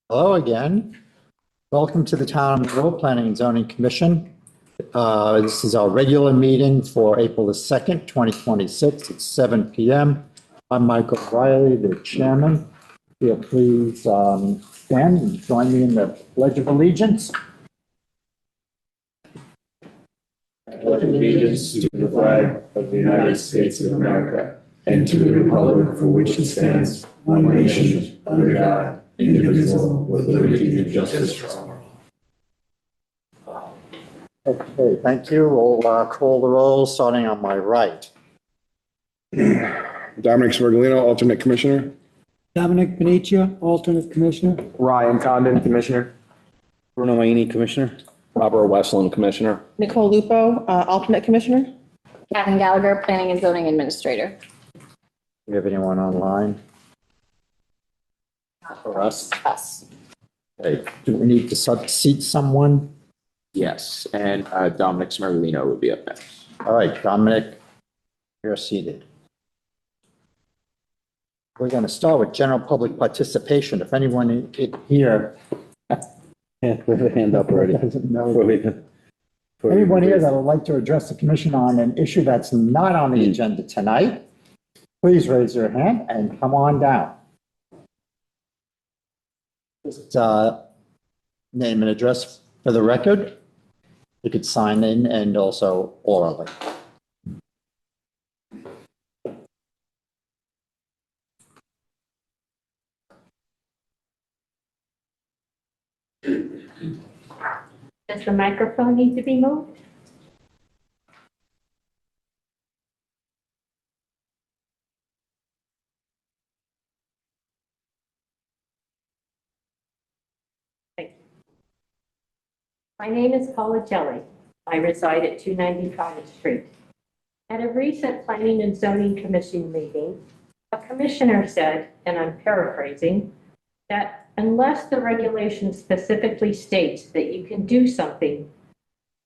Hello again. Welcome to the Town of Monroe Planning and Zoning Commission. This is our regular meeting for April the 2nd, 2026 at 7 p.m. I'm Michael Riley, the chairman. Here, please stand and join me in the Pledge of Allegiance. Pledge allegiance to the flag of the United States of America and to the republic for which it stands, one nation, under God, indivisible, with liberty and justice for all. Okay, thank you. We'll call the roll, starting on my right. Dominic Svergolino, alternate commissioner. Dominic Benicia, alternate commissioner. Ryan Condon, commissioner. Bruno Maini, commissioner. Robert Westland, commissioner. Nicole Lupo, alternate commissioner. Catherine Gallagher, Planning and Zoning Administrator. Do we have anyone online for us? Us. Okay. Do we need to seat someone? Yes, and Dominic Smergalino would be up next. All right, Dominic, you're seated. We're going to start with general public participation. If anyone here Yeah, we have a hand up already. doesn't know, anyone here that would like to address the commission on an issue that's not on the agenda tonight, please raise your hand and come on down. Just name and address for the record. You could sign in and also orally. Does the microphone need to be moved? Thank you. My name is Paula Jelly. I reside at 290 Cottage Street. At a recent Planning and Zoning Commission meeting, a commissioner said, and I'm paraphrasing, that unless the regulation specifically states that you can do something,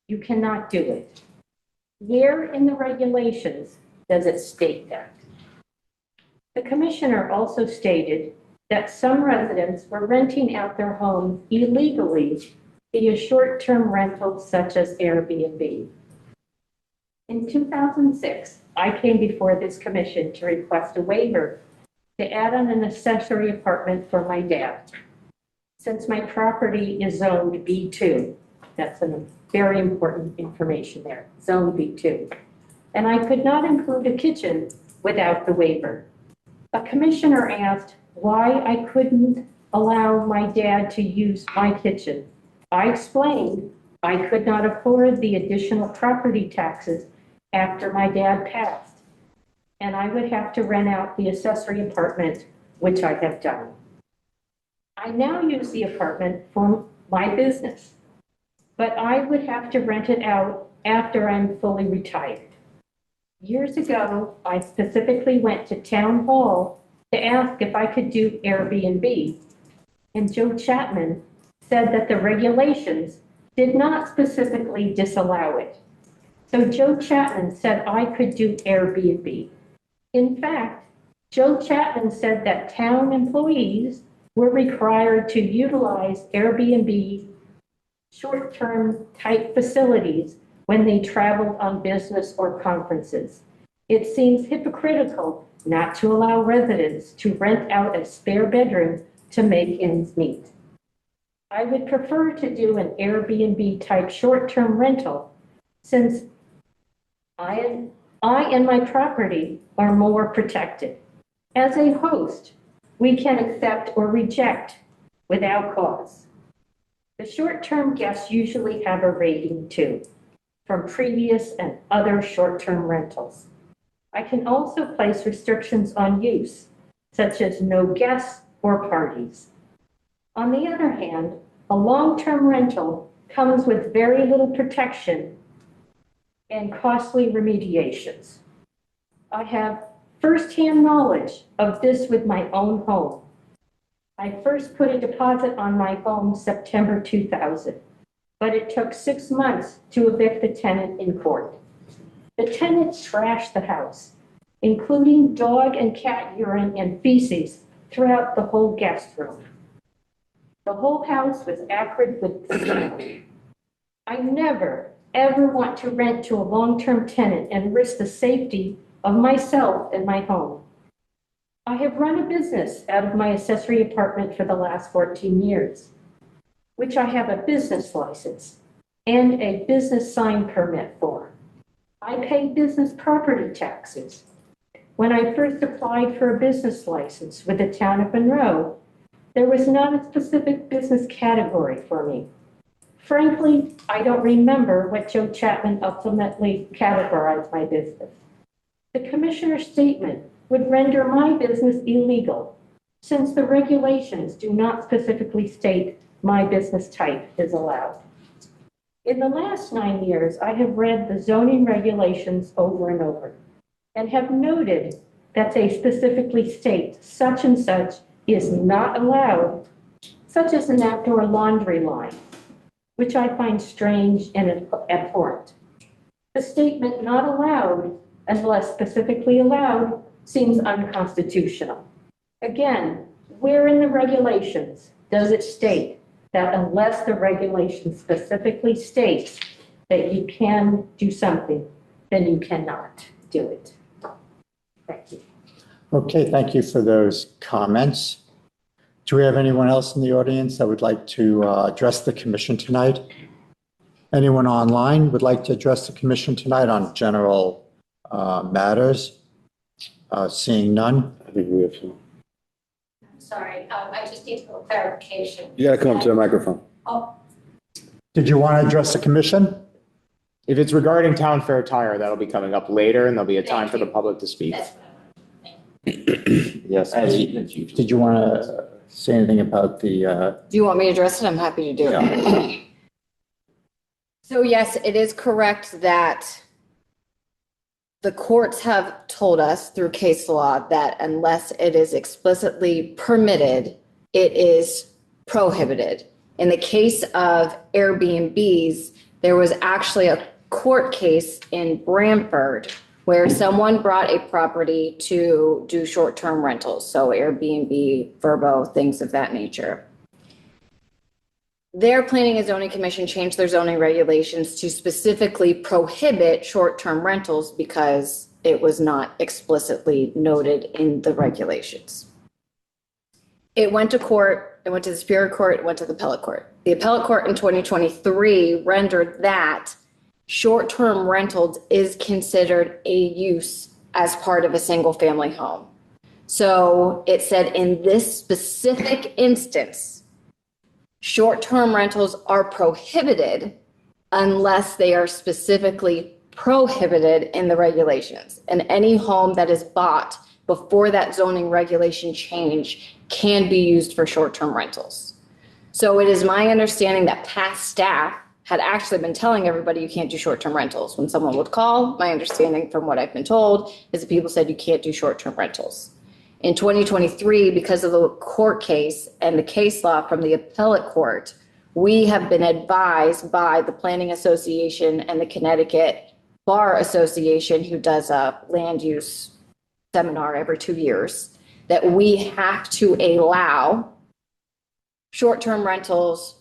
you cannot do it. Where in the regulations does it state that? The commissioner also stated that some residents were renting out their homes illegally via short-term rentals such as Airbnb. In 2006, I came before this commission to request a waiver to add on an accessory apartment for my dad. Since my property is zoned B2, that's a very important information there, zone B2. And I could not include a kitchen without the waiver. A commissioner asked why I couldn't allow my dad to use my kitchen. I explained I could not afford the additional property taxes after my dad passed, and I would have to rent out the accessory apartment, which I have done. I now use the apartment for my business, but I would have to rent it out after I'm fully retired. Years ago, I specifically went to town hall to ask if I could do Airbnb, and Joe Chapman said that the regulations did not specifically disallow it. So Joe Chapman said I could do Airbnb. In fact, Joe Chapman said that town employees were required to utilize Airbnb short-term type facilities when they traveled on business or conferences. It seems hypocritical not to allow residents to rent out a spare bedroom to make ends meet. I would prefer to do an Airbnb type short-term rental since I and my property are more protected. As a host, we can accept or reject without cause. The short-term guests usually have a rating too, from previous and other short-term rentals. I can also place restrictions on use, such as no guests or parties. On the other hand, a long-term rental comes with very little protection and costly remediations. I have firsthand knowledge of this with my own home. I first put a deposit on my home September 2000, but it took 6 months to evict the tenant in court. The tenant trashed the house, including dog and cat urine and feces throughout the whole guest room. The whole house was acrid with smell. I never, ever want to rent to a long-term tenant and risk the safety of myself and my home. I have run a business out of my accessory apartment for the last 14 years, which I have a business license and a business sign permit for. I pay business property taxes. When I first applied for a business license with the town of Monroe, there was not a specific business category for me. Frankly, I don't remember what Joe Chapman ultimately categorized my business. The commissioner's statement would render my business illegal since the regulations do not specifically state my business type is allowed. In the last 9 years, I have read the zoning regulations over and over and have noted that they specifically state such and such is not allowed, such as an outdoor laundry line, which I find strange and abhorrent. The statement not allowed unless specifically allowed seems unconstitutional. Again, where in the regulations does it state that unless the regulation specifically states that you can do something, then you cannot do it? Thank you. Okay, thank you for those comments. Do we have anyone else in the audience that would like to address the commission tonight? Anyone online would like to address the commission tonight on general matters? Seeing none. I think we have some. Sorry, I just need a little clarification. You got to come up to the microphone. Oh, Did you want to address the commission? If it's regarding Town Fair Tire, that'll be coming up later and there'll be a time for the public to speak. that's what I wanted. Yes. Did you want to say anything about the, Do you want me to address it? I'm happy to do it. So yes, it is correct that the courts have told us through case law that unless it is explicitly permitted, it is prohibited. In the case of Airbnbs, there was actually a court case in Brantford where someone brought a property to do short-term rentals, so Airbnb, Verbo, things of that nature. Their Planning and Zoning Commission changed their zoning regulations to specifically prohibit short-term rentals because it was not explicitly noted in the regulations. It went to court, it went to the Superior Court, it went to the Appellate Court. The Appellate Court in 2023 rendered that short-term rentals is considered a use as part of a single-family home. So it said in this specific instance, short-term rentals are prohibited unless they are specifically prohibited in the regulations. And any home that is bought before that zoning regulation change can be used for short-term rentals. So it is my understanding that past staff had actually been telling everybody you can't do short-term rentals. When someone would call, my understanding from what I've been told is that people said you can't do short-term rentals. In 2023, because of the court case and the case law from the appellate court, we have been advised by the Planning Association and the Connecticut Bar Association, who does a land use seminar every 2 years, that we have to allow short-term rentals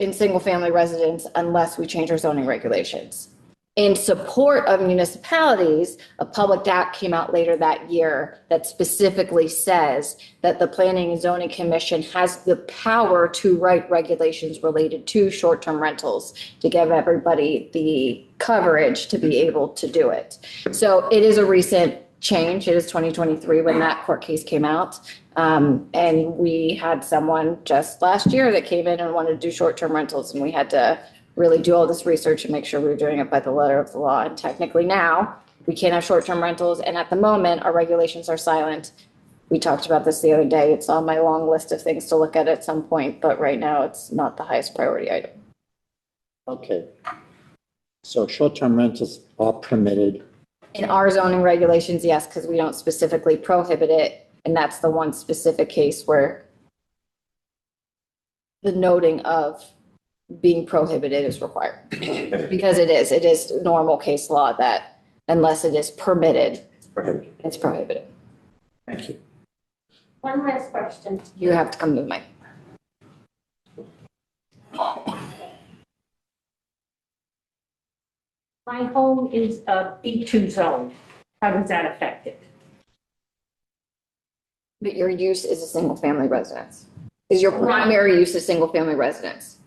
in single-family residence unless we change our zoning regulations. In support of municipalities, a public act came out later that year that specifically says that the Planning and Zoning Commission has the power to write regulations related to short-term rentals to give everybody the coverage to be able to do it. So it is a recent change. It is 2023 when that court case came out. And we had someone just last year that came in and wanted to do short-term rentals, and we had to really do all this research and make sure we were doing it by the letter of the law. And technically now we can't have short-term rentals. And at the moment, our regulations are silent. We talked about this the other day. It's on my long list of things to look at some point, but right now it's not the highest priority item. okay. So short-term rentals are permitted. In our zoning regulations, yes, because we don't specifically prohibit it. And that's the one specific case where the noting of being prohibited is required. Because it is normal case law that unless it is permitted, it's prohibited. Thank you. One last question. You have to come to the mic. My home is a B2 zone. How does that affect it? But your use is a single-family residence. Is your primary use a single-family residence?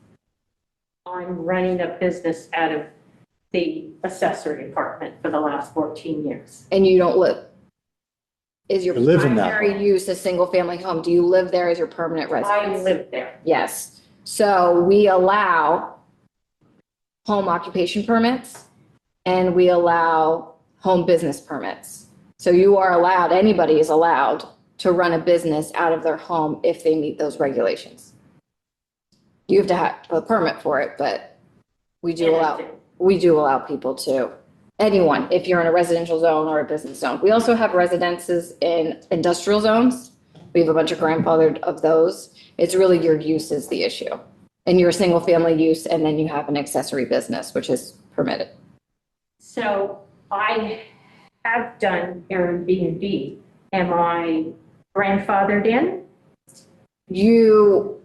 I'm running a business out of the accessory apartment for the last 14 years. And you don't live? Is your You live in that primary home. use a single-family home? Do you live there as your permanent residence? I live there. Yes. So we allow home occupation permits and we allow home business permits. So you are allowed, anybody is allowed to run a business out of their home if they meet those regulations. You have to have a permit for it, but we do allow people to, anyone, if you're in a residential zone or a business zone. We also have residences in industrial zones. We have a bunch of grandfathered of those. It's really your use is the issue. And you're a single family use, and then you have an accessory business, which is permitted. So I have done Airbnb. Am I grandfathered in? You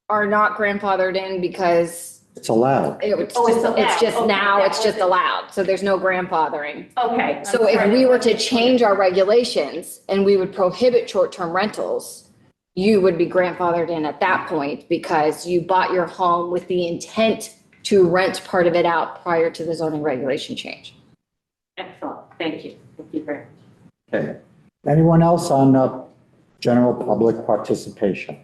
are not grandfathered in because It's allowed. it's allowed. just Okay, now, that it's just wasn't- allowed. So there's no grandfathering. Okay. So if we were to change our regulations and we would prohibit short-term rentals, you would be grandfathered in at that point because you bought your home with the intent to rent part of it out prior to the zoning regulation change. Excellent. Thank you. Thank you very much. Okay. Anyone else on general public participation?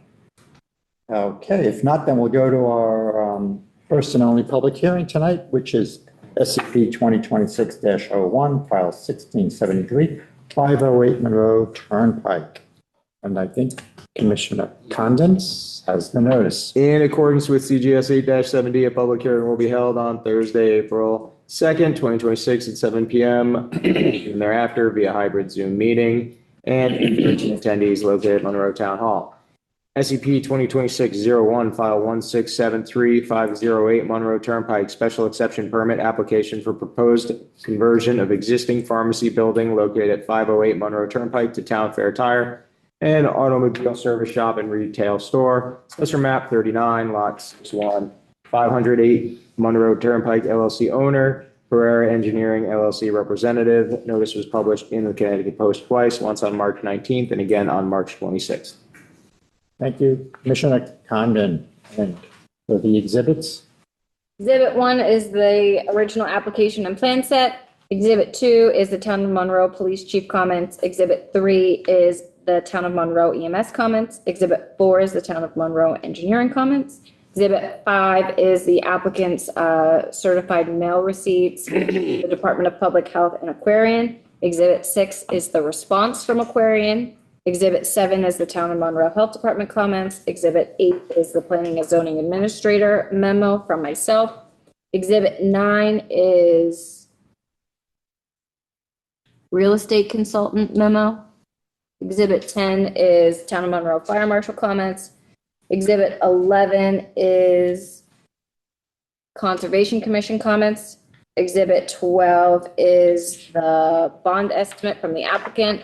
Okay, if not, then we'll go to our first and only public hearing tonight, which is SCP 2026-01, file 1673, 508 Monroe Turnpike. And I think Commissioner Condon has the notice. In accordance with CGS 8-70, a public hearing will be held on Thursday, April 2nd, 2026 at 7 p.m. and thereafter via hybrid Zoom meeting and in-person attendees located at Monroe Town Hall. SCP 2026-01, file 1673508 Monroe Turnpike, special exception permit application for proposed conversion of existing pharmacy building located at 508 Monroe Turnpike to Town Fair Tire and automobile service shop and retail store. Assessor map 39, lot 61, 508 Monroe Turnpike LLC owner, Pereira Engineering LLC representative. Notice was published in the Connecticut Post twice, once on March 19th and again on March 26th. Thank you, Commissioner Condon. And for the exhibits, Exhibit 1 is the original application and plan set. Exhibit 2 is the Town of Monroe Police Chief comments. Exhibit 3 is the Town of Monroe EMS comments. Exhibit 4 is the Town of Monroe Engineering comments. Exhibit 5 is the applicant's certified mail receipts, the Department of Public Health and Aquarian. Exhibit 6 is the response from Aquarian. Exhibit 7 is the Town of Monroe Health Department comments. Exhibit 8 is the Planning and Zoning Administrator memo from myself. Exhibit 9 is Real Estate Consultant memo. Exhibit 10 is Town of Monroe Fire Marshal comments. Exhibit 11 is Conservation Commission comments. Exhibit 12 is the bond estimate from the applicant.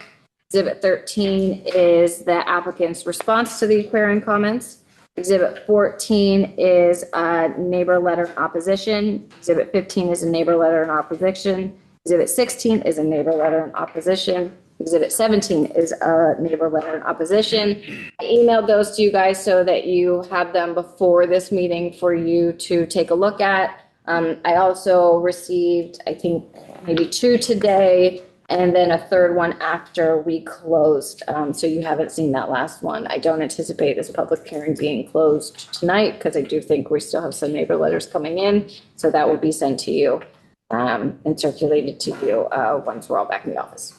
Exhibit 13 is the applicant's response to the aquarium comments. Exhibit 14 is a neighbor letter in opposition. Exhibit 15 is a neighbor letter in opposition. Exhibit 16 is a neighbor letter in opposition. Exhibit 17 is a neighbor letter in opposition. I emailed those to you guys so that you have them before this meeting for you to take a look at. I also received, I think, maybe 2 today, and then a 3rd one after we closed. So you haven't seen that last one. I don't anticipate this public hearing being closed tonight because I do think we still have some neighbor letters coming in. So that will be sent to you and circulated to you once we're all back in the office.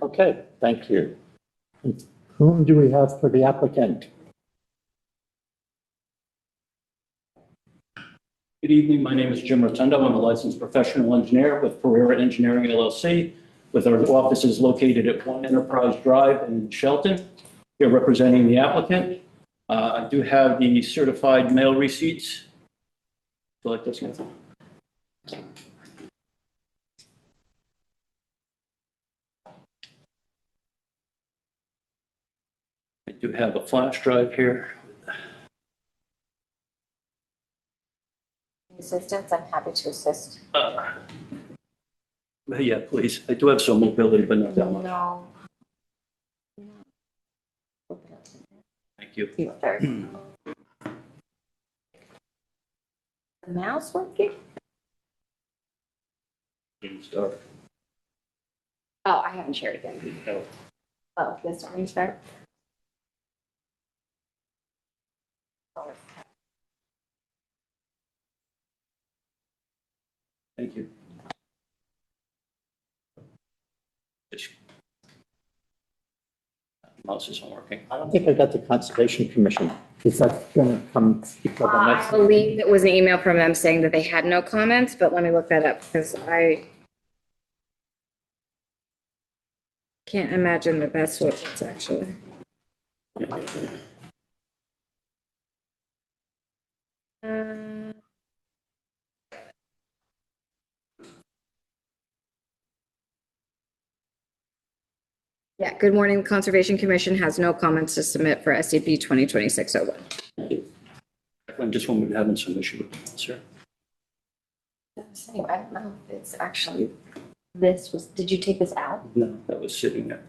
okay, thank you. Whom do we have for the applicant? Good evening. My name is Jim Rotundo. I'm a licensed professional engineer with Pereira Engineering LLC, with our offices located at 1 Enterprise Drive in Shelton. Here representing the applicant. I do have the certified mail receipts. Do you like this one? I do have a flash drive here. assistance, I'm happy to assist. Yeah, please. I do have some mobility, but not that much. No. Thank you. You're very- The mouse working? Start. Oh, I haven't shared it yet. Oh, this orange there? Thank you. Mouse isn't working. I don't think I got the Conservation Commission. Is that going to come before the I next? believe it was an email from them saying that they had no comments, but let me look that up because I can't imagine that that's what it's actually. Yeah, good morning. The Conservation Commission has no comments to submit for SCP 2026-01. I'm just when we're having some issue with the mouse here. I don't know if it's actually, this was, did you take this out? No, that was sitting there.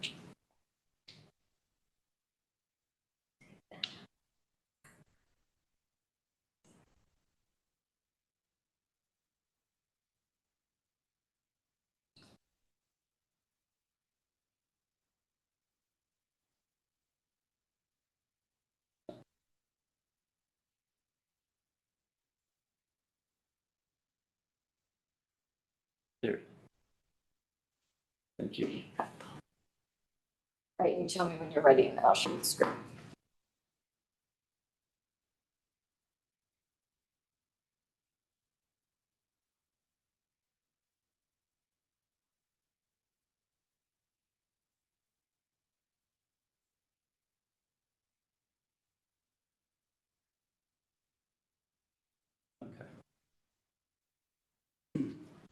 There. Thank you. All right, you tell me when you're ready and I'll show the screen.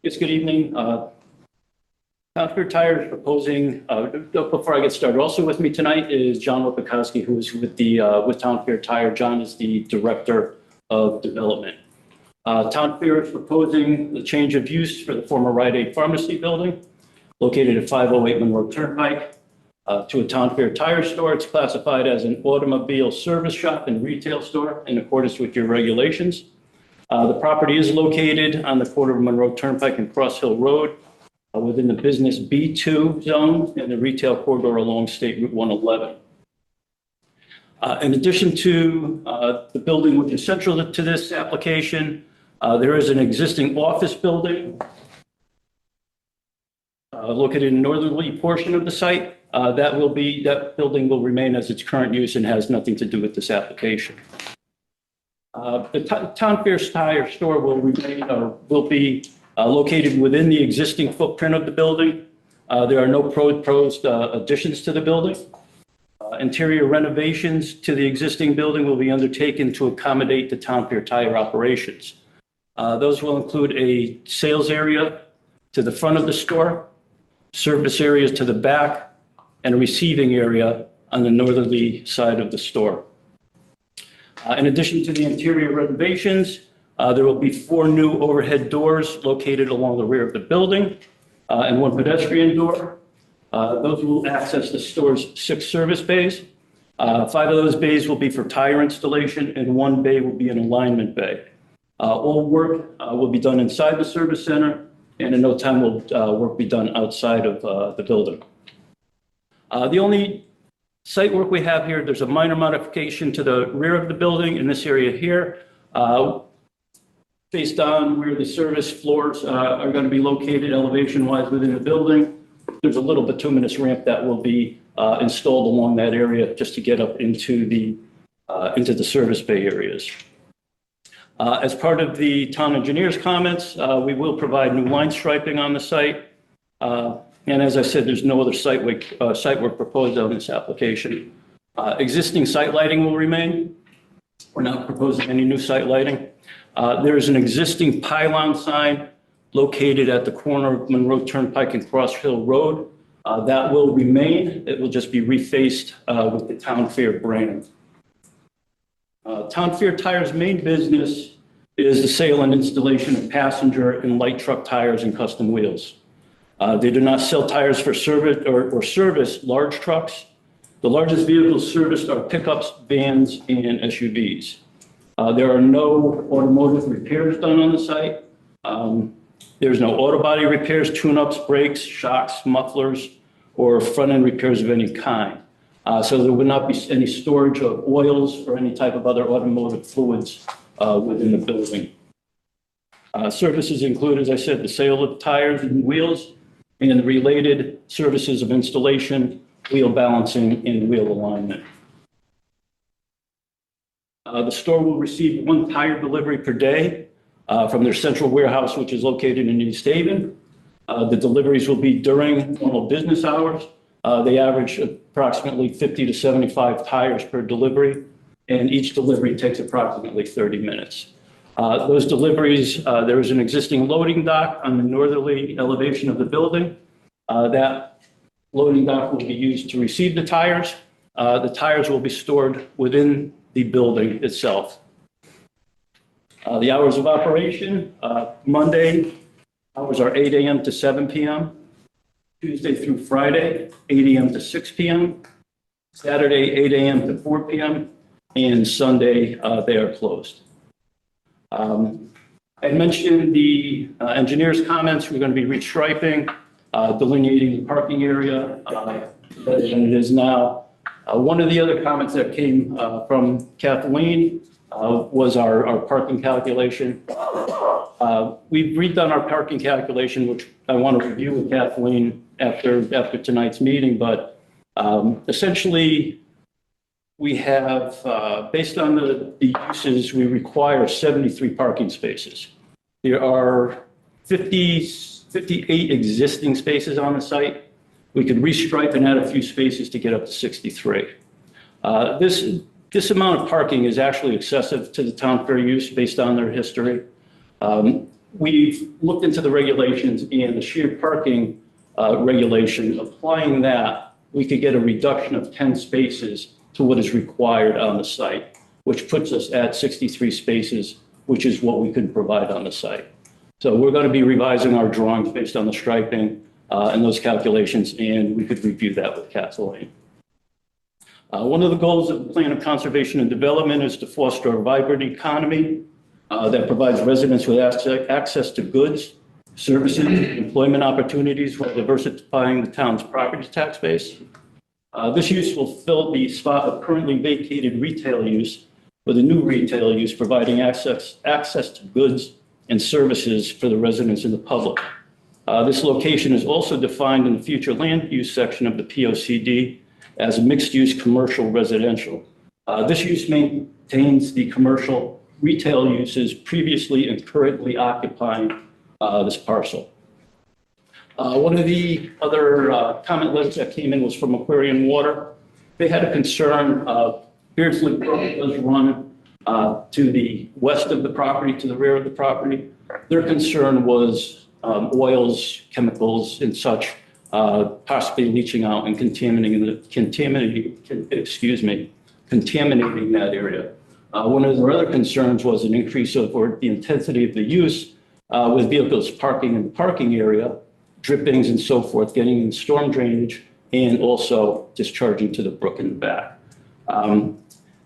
Yes, good evening. Town Tire is proposing, before I get started, also with me tonight is John Wipakowski, who is with with Town Tire. John is the Director of Development. Town is proposing the change of use for the former Rite Aid Pharmacy building located at 508 Monroe Turnpike to a Town Tire store. It's classified as an automobile service shop and retail store in accordance with your regulations. The property is located on the corner of Monroe Turnpike and Cross Hill Road within the business B2 zone and the retail corridor along State Route 111. In addition to the building which is central to this application, there is an existing office building located in the northerly portion of the site. That building will remain as its current use and has nothing to do with this application. The Town Tire store will be located within the existing footprint of the building. There are no proposed additions to the building. Interior renovations to the existing building will be undertaken to accommodate the Town Tire operations. Those will include a sales area to the front of the store, service areas to the back, and a receiving area on the northerly side of the store. In addition to the interior renovations, there will be 4 new overhead doors located along the rear of the building and 1 pedestrian door. Those will access the store's 6 service bays. 5 of those bays will be for tire installation and 1 bay will be an alignment bay. All work will be done inside the service center, and in no time will work be done outside of the building. The only site work we have here, there's a minor modification to the rear of the building in this area here. Based on where the service floors are going to be located elevation-wise within the building, there's a little bituminous ramp that will be installed along that area just to get up into the service bay areas. As part of the town engineer's comments, we will provide new line striping on the site. And as I said, there's no other site work proposed on this application. Existing site lighting will remain. We're not proposing any new site lighting. There is an existing pylon sign located at the corner of Monroe Turnpike and Cross Hill Road. That will remain. It will just be refaced with the Town Fair brand. Town Fair Tire's main business is the sale and installation of passenger and light truck tires and custom wheels. They do not sell tires for service or service large trucks. The largest vehicles serviced are pickups, vans, and SUVs. There are no automotive repairs done on the site. There's no auto body repairs, tune-ups, brakes, shocks, mufflers, or front-end repairs of any kind. So there would not be any storage of oils or any type of other automotive fluids within the building. Services include, as I said, the sale of tires and wheels and the related services of installation, wheel balancing, and wheel alignment. The store will receive 1 tire delivery per day from their central warehouse, which is located in East Haven. The deliveries will be during normal business hours. They average approximately 50 to 75 tires per delivery, and each delivery takes approximately 30 minutes. Those deliveries, there is an existing loading dock on the northerly elevation of the building. That loading dock will be used to receive the tires. The tires will be stored within the building itself. The hours of operation, Monday, hours are 8 a.m. to 7 p.m. Tuesday through Friday, 8 a.m. to 6 p.m. Saturday, 8 a.m. to 4 p.m. And Sunday, they are closed. I mentioned the engineer's comments. We're going to be restriping, delineating the parking area than it is now. One of the other comments that came from Kathleen was our parking calculation. We've redone our parking calculation, which I want to review with Kathleen after tonight's meeting, but essentially we have, based on the uses, we require 73 parking spaces. There are 58 existing spaces on the site. We could restripe and add a few spaces to get up to 63. This amount of parking is actually excessive to the town fair use based on their history. We've looked into the regulations and the shared parking regulation. Applying that, we could get a reduction of 10 spaces to what is required on the site, which puts us at 63 spaces, which is what we could provide on the site. So we're going to be revising our drawings based on the striping and those calculations, and we could review that with Kathleen. One of the goals of the Plan of Conservation and Development is to foster a vibrant economy that provides residents with access to goods, services, employment opportunities while diversifying the town's property tax base. This use will fill the spot of currently vacated retail use with a new retail use providing access to goods and services for the residents and the public. This location is also defined in the future land use section of the POCD as mixed-use commercial residential. This use maintains the commercial retail uses previously and currently occupying this parcel. One of the other comment letters that came in was from Aquarian Water. They had a concern. Beardsley Brook was run to the west of the property, to the rear of the property. Their concern was oils, chemicals, and such possibly leaching out and contaminating that area. One of their other concerns was an increase of or the intensity of the use with vehicles parking in the parking area, drippings and so forth, getting in storm drainage, and also discharging to the brook in the back.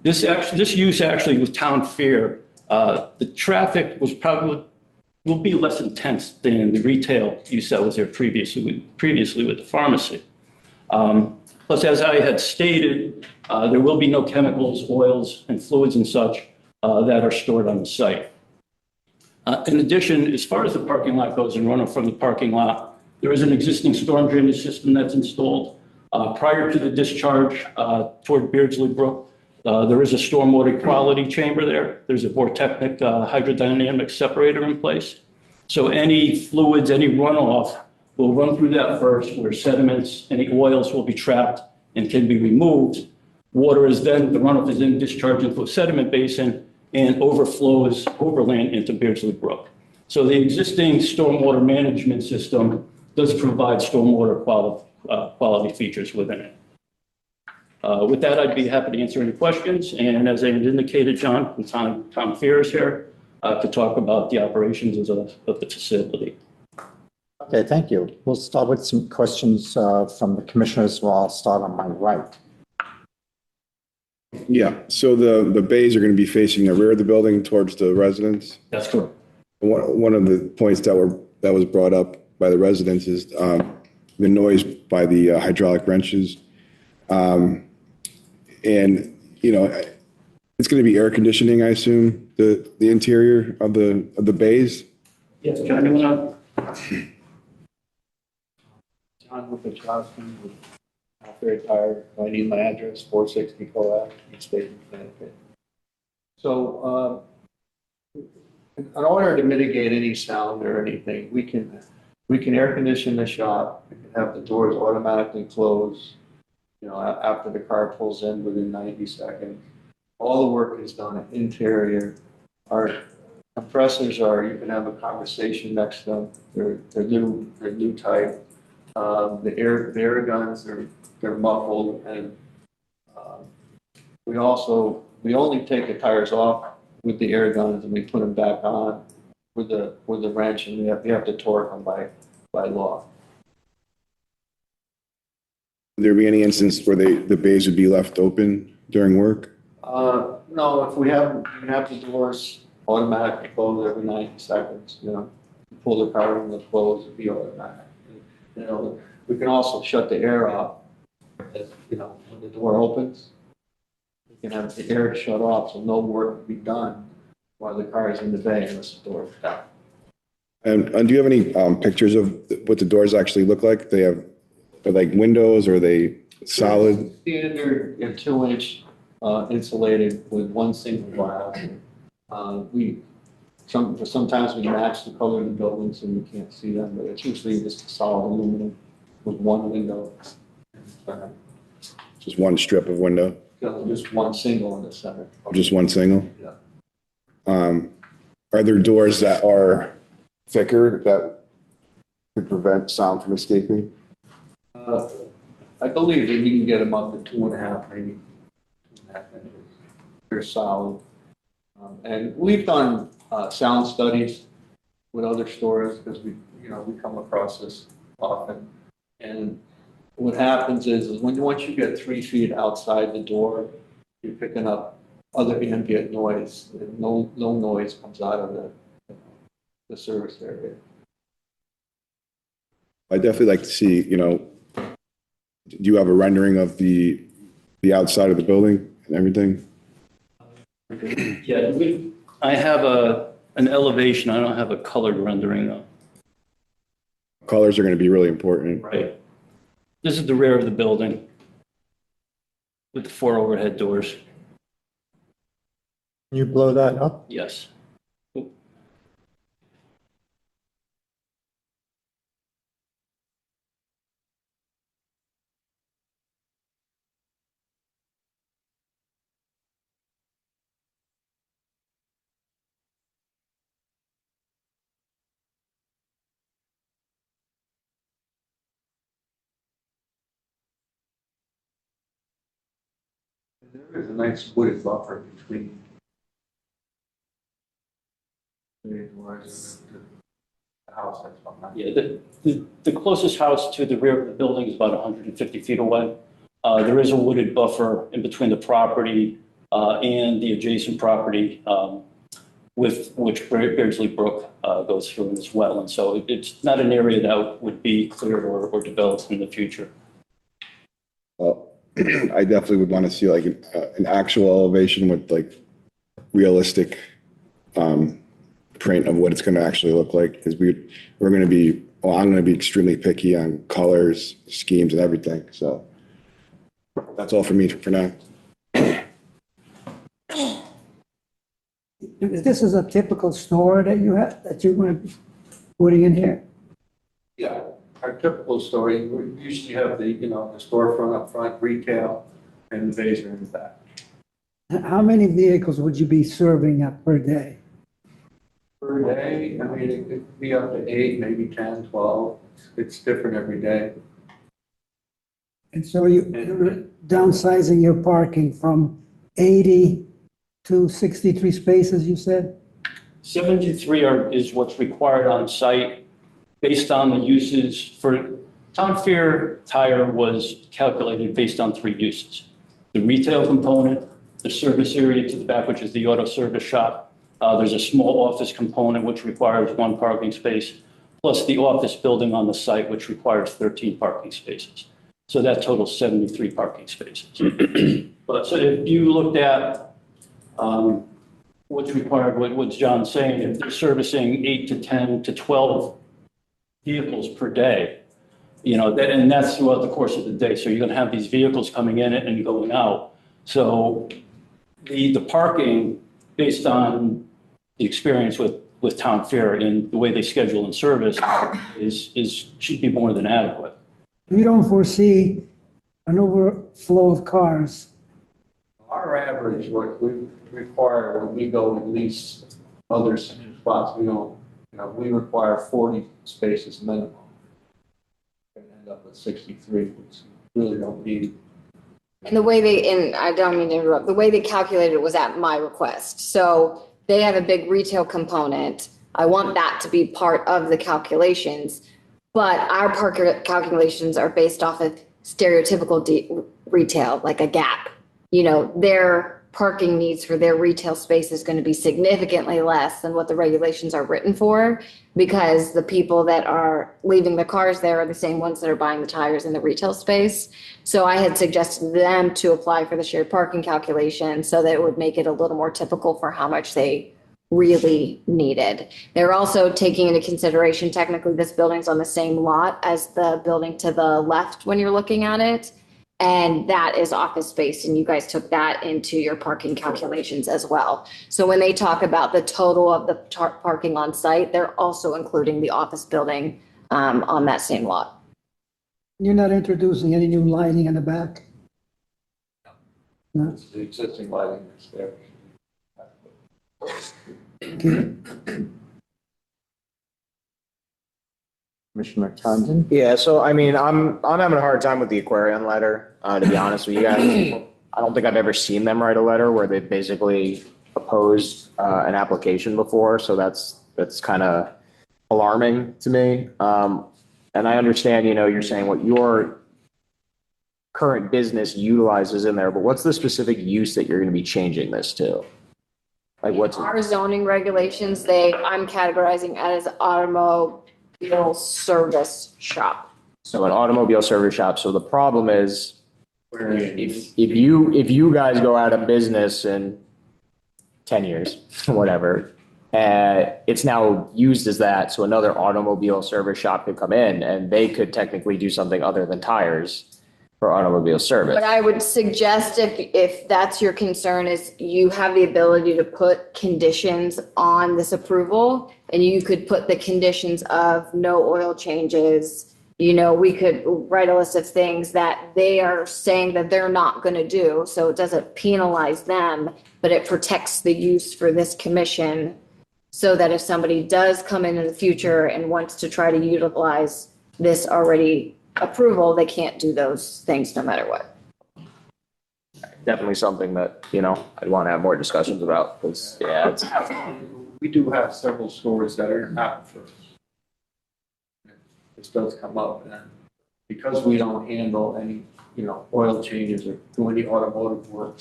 This use actually with town fair, the traffic will be less intense than the retail use that was there previously with the pharmacy. Plus, as I had stated, there will be no chemicals, oils, and fluids and such that are stored on the site. In addition, as far as the parking lot goes and runoff from the parking lot, there is an existing storm drainage system that's installed. Prior to the discharge toward Beardsley Brook, there is a stormwater quality chamber there. There's a vortechnic hydrodynamic separator in place. So any fluids, any runoff will run through that first, where sediments, any oils will be trapped and can be removed. The runoff is then discharged into a sediment basin and overflows overland into Beardsley Brook. So the existing stormwater management system does provide stormwater quality features within it. With that, I'd be happy to answer any questions. And as I had indicated, John from Tom Fears here, to talk about the operations of the facility. Okay, thank you. We'll start with some questions from the commissioners. Well, I'll start on my right. Yeah, so the bays are going to be facing the rear of the building towards the residents. That's correct. One of the points that was brought up by the residents is the noise by the hydraulic wrenches. And, you know, it's going to be air conditioning, I assume, the interior of the bays. Yes, John, you want John Johnson with Fair Tire. I need my address, 460 Coab, East Dayton, Connecticut. So, in order to mitigate any sound or anything, we can air condition the shop. We can have the doors automatically close, you know, after the car pulls in within 90 seconds. All the work is done interior. Our compressors are, you can have a conversation next to them. They're new type. The air guns, they're muffled, and we only take the tires off with the air guns and we put them back on with the wrench, and we have to torque them by law. Would there be any instance where the bays would be left open during work? No, if we have the doors automatically close every 90 seconds, you know, you pull the car in, the close, it'd be automatic. You know, we can also shut the air off. You know, when the door opens, we can have the air shut off, so no work will be done while the car is in the bay unless the door is down. And do you have any pictures of what the doors actually look like? Are like windows, or are they solid? Standard 2-inch insulated with one single glass. Sometimes we match the color of the building so we can't see them, but it's usually just solid aluminum with one window. Just one strip of window? Just one single in the center. Just one single? Yeah. Are there doors that are thicker that could prevent sound from escaping? I believe that you can get them up to 2.5, maybe 2.5 inches. They're solid. And we've done sound studies with other stores because we come across this often. And what happens is once you get 3 feet outside the door, you're picking up other ambient noise. And no noise comes out of the service area. I'd definitely like to see, you know, do you have a rendering of the outside of the building and everything? Yeah, I have an elevation. I don't have a colored rendering though. Colors are going to be really important. Right. This is the rear of the building with the 4 overhead doors. Can you blow that up? Yes. There is a nice wooded buffer between the doors and the house that's behind. Yeah, the closest house to the rear of the building is about 150 feet away. There is a wooded buffer in between the property and the adjacent property, with which Beardsley Brook goes through as well. And so it's not an area that would be cleared or developed in the future. Well, I definitely would want to see like an actual elevation with like realistic print of what it's going to actually look like, because we're going to be, well, I'm going to be extremely picky on colors, schemes, and everything. So that's all for me for now. This is a typical store that you have, that you're going to be putting in here? Yeah, our typical story, we usually have the storefront up front, retail, and the bays are in the back. How many vehicles would you be serving up per day? Per day, I mean, it could be up to 8, maybe 10, 12. It's different every day. And so you're downsizing your parking from 80 to 63 spaces, you said? 73 is what's required on site based on the uses for Town Fair Tire was calculated based on 3 uses. The retail component, the service area to the back, which is the auto service shop. There's a small office component, which requires 1 parking space, plus the office building on the site, which requires 13 parking spaces. So that totals 73 parking spaces. But so if you looked at what's required, what's John saying, if they're servicing 8 to 10 to 12 vehicles per day, and that's throughout the course of the day. So you're going to have these vehicles coming in and going out. So the parking, based on the experience with Town Fair and the way they schedule and service, should be more than adequate. You don't foresee an overflow of cars? Our average, what we require when we go and lease other spots, we require 40 spaces minimum. And end up with 63, which really don't need. And the way and I don't mean to interrupt, the way they calculated it was at my request. So they have a big retail component. I want that to be part of the calculations, but our park calculations are based off of stereotypical retail, like a Gap. Their parking needs for their retail space is going to be significantly less than what the regulations are written for, because the people that are leaving the cars there are the same ones that are buying the tires in the retail space. So I had suggested them to apply for the shared parking calculation so that it would make it a little more typical for how much they really needed. They're also taking into consideration, technically this building's on the same lot as the building to the left when you're looking at it. And that is office space, and you guys took that into your parking calculations as well. So when they talk about the total of the parking on site, they're also including the office building on that same lot. You're not introducing any new lighting in the back? No? It's the existing lighting that's there. Okay. Commissioner Condon? Yeah, so I mean, I'm having a hard time with the Aquarian letter, to be honest with you guys. I don't think I've ever seen them write a letter where they basically opposed an application before, so that's kind of alarming to me. And I understand, you're saying what your current business utilizes in there, but what's the specific use that you're going to be changing this to? Like what's Our zoning regulations, I'm categorizing as automobile service shop. So an automobile service shop. So the problem is, if you guys go out of business in 10 years, whatever, it's now used as that. So another automobile service shop could come in and they could technically do something other than tires for automobile service. But I would suggest if that's your concern, is you have the ability to put conditions on this approval, and you could put the conditions of no oil changes. We could write a list of things that they are saying that they're not going to do. So it doesn't penalize them, but it protects the use for this commission, so that if somebody does come in the future and wants to try to utilize this already approval, they can't do those things no matter what. Definitely something that, I'd want to have more discussions about, because, We do have several stores that are not for. This does come up, and because we don't handle any, oil changes or do any automotive work,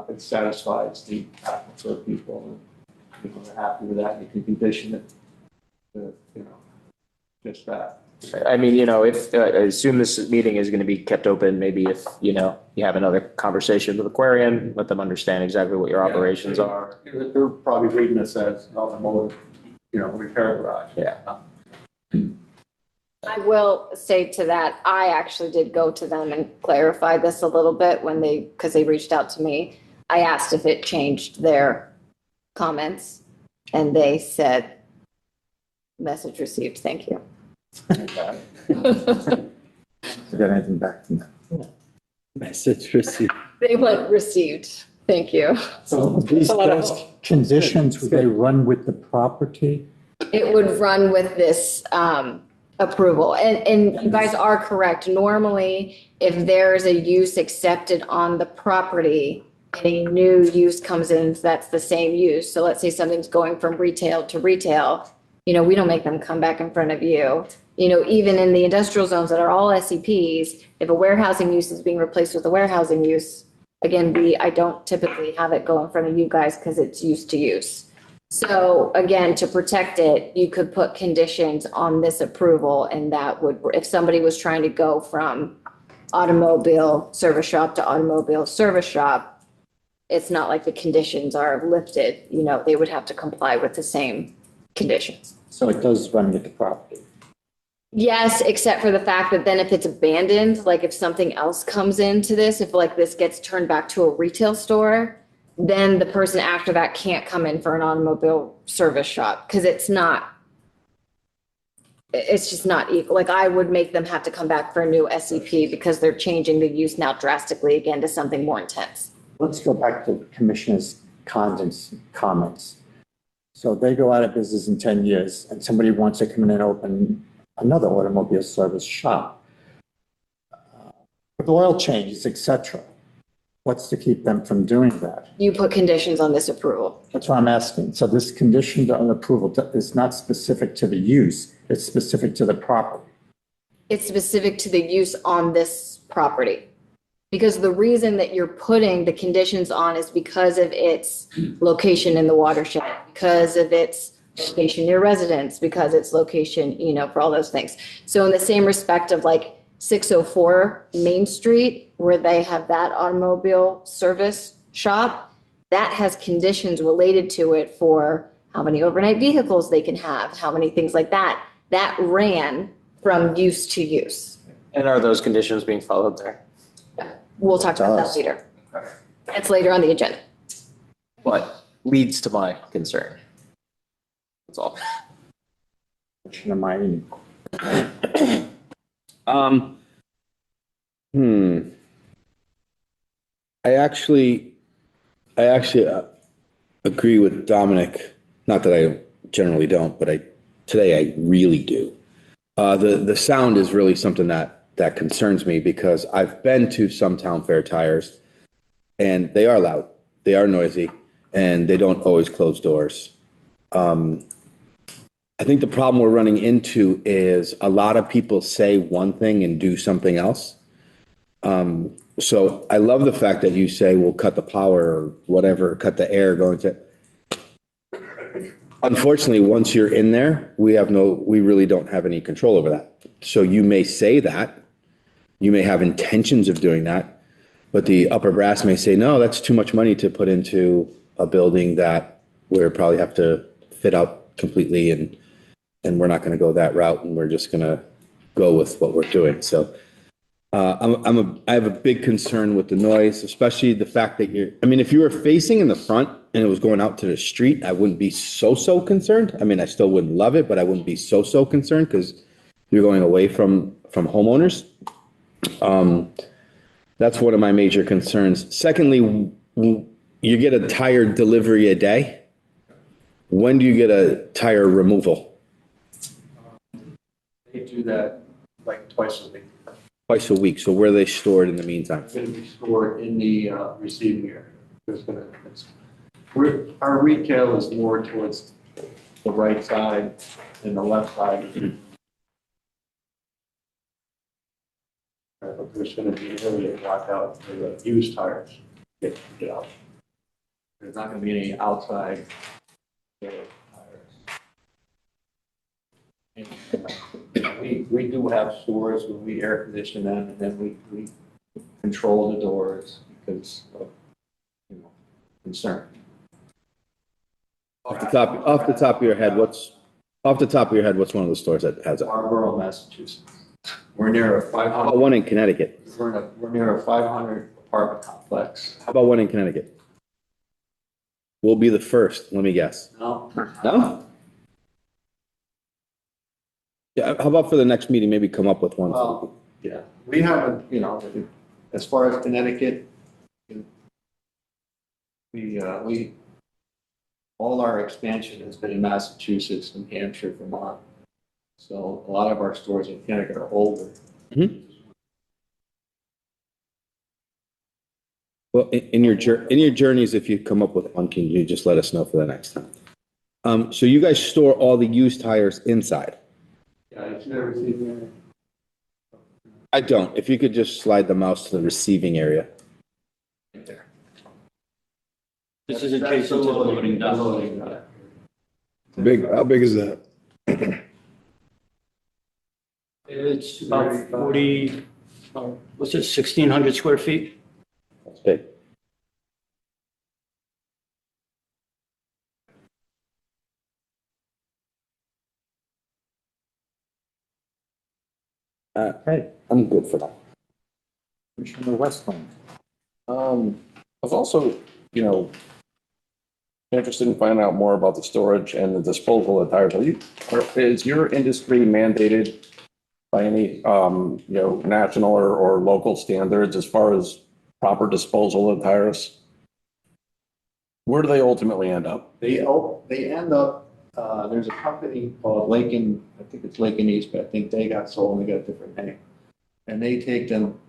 it satisfies the aquifer people, and they're happy with that. You can condition it to, just that. I mean, if, I assume this meeting is going to be kept open, maybe if, you have another conversation with Aquarian, let them understand exactly what your operations are. They're probably reading this as an automotive, repair garage. Yeah. I will say to that, I actually did go to them and clarify this a little bit because they reached out to me. I asked if it changed their comments, and they said, message received, thank you. Got anything back from them? Message received. They went received, thank you. So these conditions, would they run with the property? It would run with this approval. And you guys are correct. Normally, if there's a use accepted on the property, and a new use comes in that's the same use. So let's say something's going from retail to retail, we don't make them come back in front of you. Even in the industrial zones that are all SEPs, if a warehousing use is being replaced with a warehousing use, again, I don't typically have it go in front of you guys because it's used to use. So again, to protect it, you could put conditions on this approval, and that would, if somebody was trying to go from automobile service shop to automobile service shop, it's not like the conditions are lifted, they would have to comply with the same conditions. So it does run with the property. Yes, except for the fact that then if it's abandoned, like if something else comes into this, if like this gets turned back to a retail store, then the person after that can't come in for an automobile service shop because it's just not equal. Like I would make them have to come back for a new SEP because they're changing the use now drastically again to something more intense. Let's go back to Commissioner's comments. So they go out of business in 10 years and somebody wants to come in and open another automobile service shop. With oil changes, et cetera. What's to keep them from doing that? You put conditions on this approval. That's what I'm asking. So this condition on approval is not specific to the use, it's specific to the property. It's specific to the use on this property. Because the reason that you're putting the conditions on is because of its location in the watershed, because of its location near residents, because its location, for all those things. So in the same respect of like 604 Main Street, where they have that automobile service shop, that has conditions related to it for how many overnight vehicles they can have, how many things like that. That ran from use to use. And are those conditions being followed there? We'll talk about that later. It's later on the agenda. What leads to my concern? That's all. Commissioner Mayne. I actually agree with Dominic. Not that I generally don't, but today I really do. The sound is really something that concerns me because I've been to some town fair tires and they are loud, they are noisy, and they don't always close doors. I think the problem we're running into is a lot of people say one thing and do something else. So I love the fact that you say we'll cut the power or whatever, cut the air going to. Unfortunately, once you're in there, we really don't have any control over that. So you may say that, you may have intentions of doing that, but the upper brass may say, no, that's too much money to put into a building that we'll probably have to fit out completely, and we're not going to go that route, and we're just going to go with what we're doing. So I have a big concern with the noise, especially the fact that if you were facing in the front and it was going out to the street, I wouldn't be so concerned. I still wouldn't love it, but I wouldn't be so concerned because you're going away from homeowners. That's one of my major concerns. Secondly, you get a tire delivery a day. When do you get a tire removal? They do that like twice a week. Twice a week. So where are they stored in the meantime? It's going to be stored in the receiving area. Our retail is more towards the right side than the left side. But there's going to be an area blocked out for the used tires. Get out. There's not going to be any outside tires. And, we do have stores where we air condition them, and then we control the doors because of concern. Off the top of your head, what's one of the stores that has it? Marlboro, Massachusetts. We're near a How 500. about one in Connecticut? We're near a 500 apartment complex. How about one in Connecticut? We'll be the first, let me guess. No. No? Yeah, how about for the next meeting, maybe come up with one? Well, yeah, we haven't, as far as Connecticut, we all our expansion has been in Massachusetts, New Hampshire, Vermont. So a lot of our stores in Connecticut are older. Mm-hmm. Well, in your journeys, if you come up with one, can you just let us know for the next time? So you guys store all the used tires inside? Yeah, it's never seen there. I don't. If you could just slide the mouse to the receiving area. Right there. This is adjacent to the loading dock. How big is that? It's about 40, what's it, 1,600 square feet? That's big. Okay, I'm good for that. Commissioner Westland. I was also, interested in finding out more about the storage and the disposal of tires. Is your industry mandated by any, national or local standards as far as proper disposal of tires? Where do they ultimately end up? They end up, there's a company called I think it's Lake and East, but I think they got sold and they got a different name. And they take them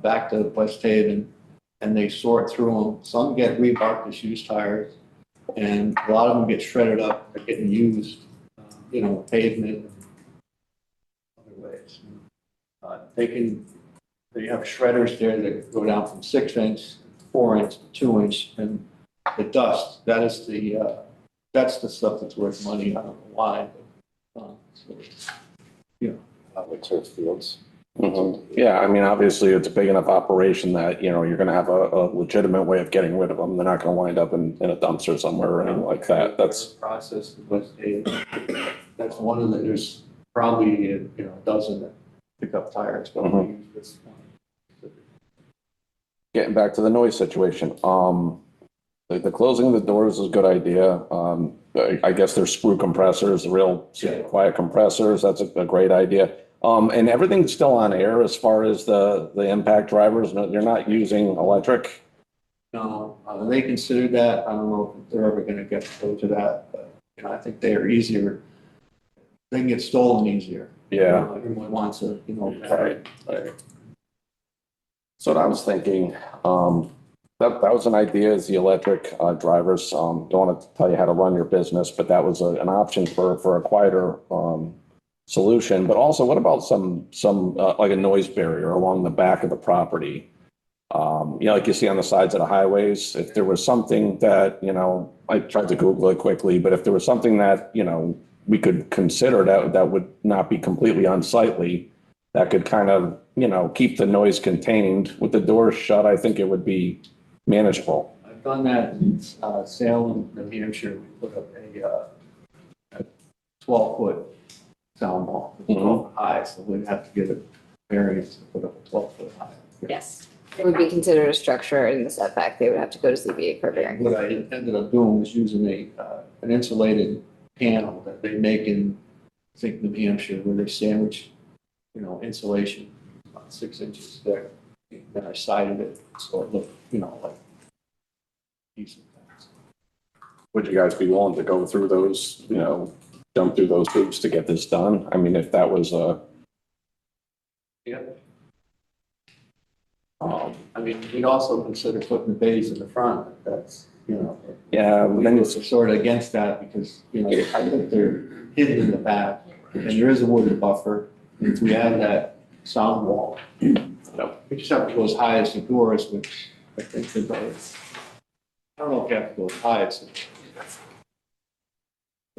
back to West Haven and they sort through them. Some get rebarked as used tires and a lot of them get shredded up. They're getting used, pavement, other ways. They have shredders there that go down from 6-inch, 4-inch, 2-inch, and the dust, that's the stuff that's worth money. I don't know why, but, Like turf fields. Yeah, I mean, obviously it's a big enough operation that, you're going to have a legitimate way of getting rid of them. They're not going to wind up in a dumpster somewhere or anything like that. That's process in West Haven. That's one of the, there's probably, a dozen that pick up tires, but we use this one. getting back to the noise situation. The closing the doors is a good idea. I guess there's screw compressors, real quiet compressors. That's a great idea. And everything's still on air as far as the impact drivers. You're not using electric. No, they considered that. I don't know if they're ever going to get to go to that, but I think they are easier. They can get stolen easier. Yeah. Everyone wants a, Right. So what I was thinking, that was an idea, is the electric drivers. Don't want to tell you how to run your business, but that was an option for a quieter solution. But also, what about some like a noise barrier along the back of the property? Like you see on the sides of the highways. If there was something that, I tried to Google it quickly, but if there was something that, we could consider that would not be completely unsightly, that could kind of, keep the noise contained. With the doors shut, I think it would be manageable. I've done that in Salem, New Hampshire. We put up a 12-foot sound wall. It's 12 high, so we'd have to get a variance to put up a 12-foot high. Yes. It would be considered a structure in the setback. They would have to go to ZBA for variance. What I ended up doing was using an insulated panel that they make in, I think, New Hampshire, where they sandwich, insulation about 6 inches thick. Then I sided it so it looked, like decent. Would you guys be willing to go through those, jump through those hoops to get this done? I mean, if that was Yeah. We'd also consider putting the bays in the front. That's, yeah, then it's sort of against that because, I think they're hidden in the back and there is a wooden buffer. And if we add that sound wall, we just have to go as high as the doors, which I think the doors. I don't know if you have to go as high as the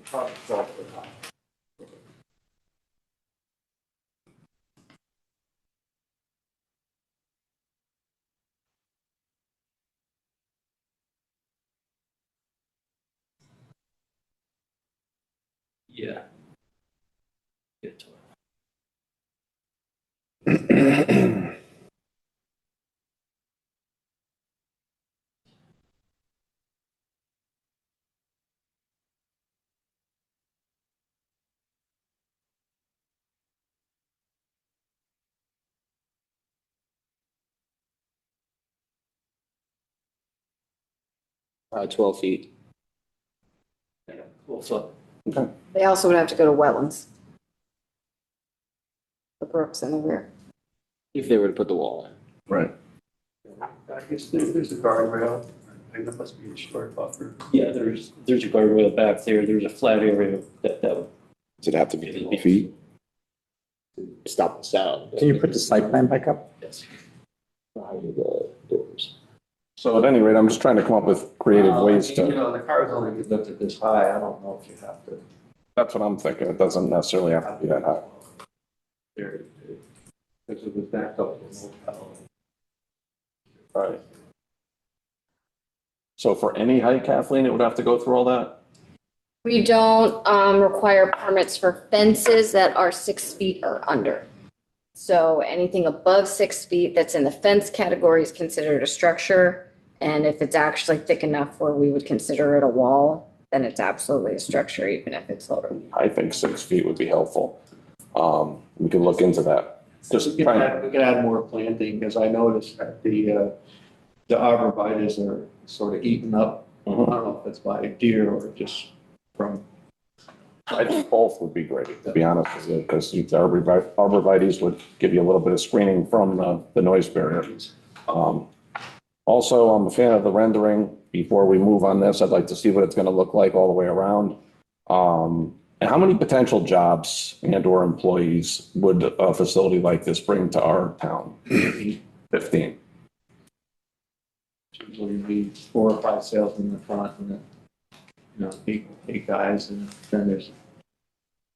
probably 12 foot high. Yeah. Get to it. 12 feet. Yeah, cool. So, They also would have to go to wetlands. The brooks in the rear. If they were to put the wall in. right. I guess there's a guardrail. I think that must be a short buffer. Yeah, there's a guardrail back there. There's a flat area that Does it have to be 4 feet? Stop the sound. Can you put the site plan back up? yes. So at any rate, I'm just trying to come up with creative ways You to, know, the car's only lifted this high. I don't know if you have to. that's what I'm thinking. It doesn't necessarily have to be that high. There, because it was backed up to the motel. Right. So for any height, Kathleen, it would have to go through all that? We don't require permits for fences that are 6 feet or under. So anything above 6 feet that's in the fence category is considered a structure. And if it's actually thick enough where we would consider it a wall, then it's absolutely a structure, even if it's lower. I think 6 feet would be helpful. We can look into that. Just We trying, could add more planting, because I noticed that the arborvitaes are sort of eaten up. I don't know if it's by deer or just from. I think both would be great, to be honest with you, because arborvitaes would give you a little bit of screening from the noise barrier. Also, I'm a fan of the rendering. Before we move on this, I'd like to see what it's going to look like all the way around. And how many potential jobs and or employees would a facility like this bring to our town? 15. Usually be 4 or 5 salesmen in the front, and then, you know, eight guys, and then there's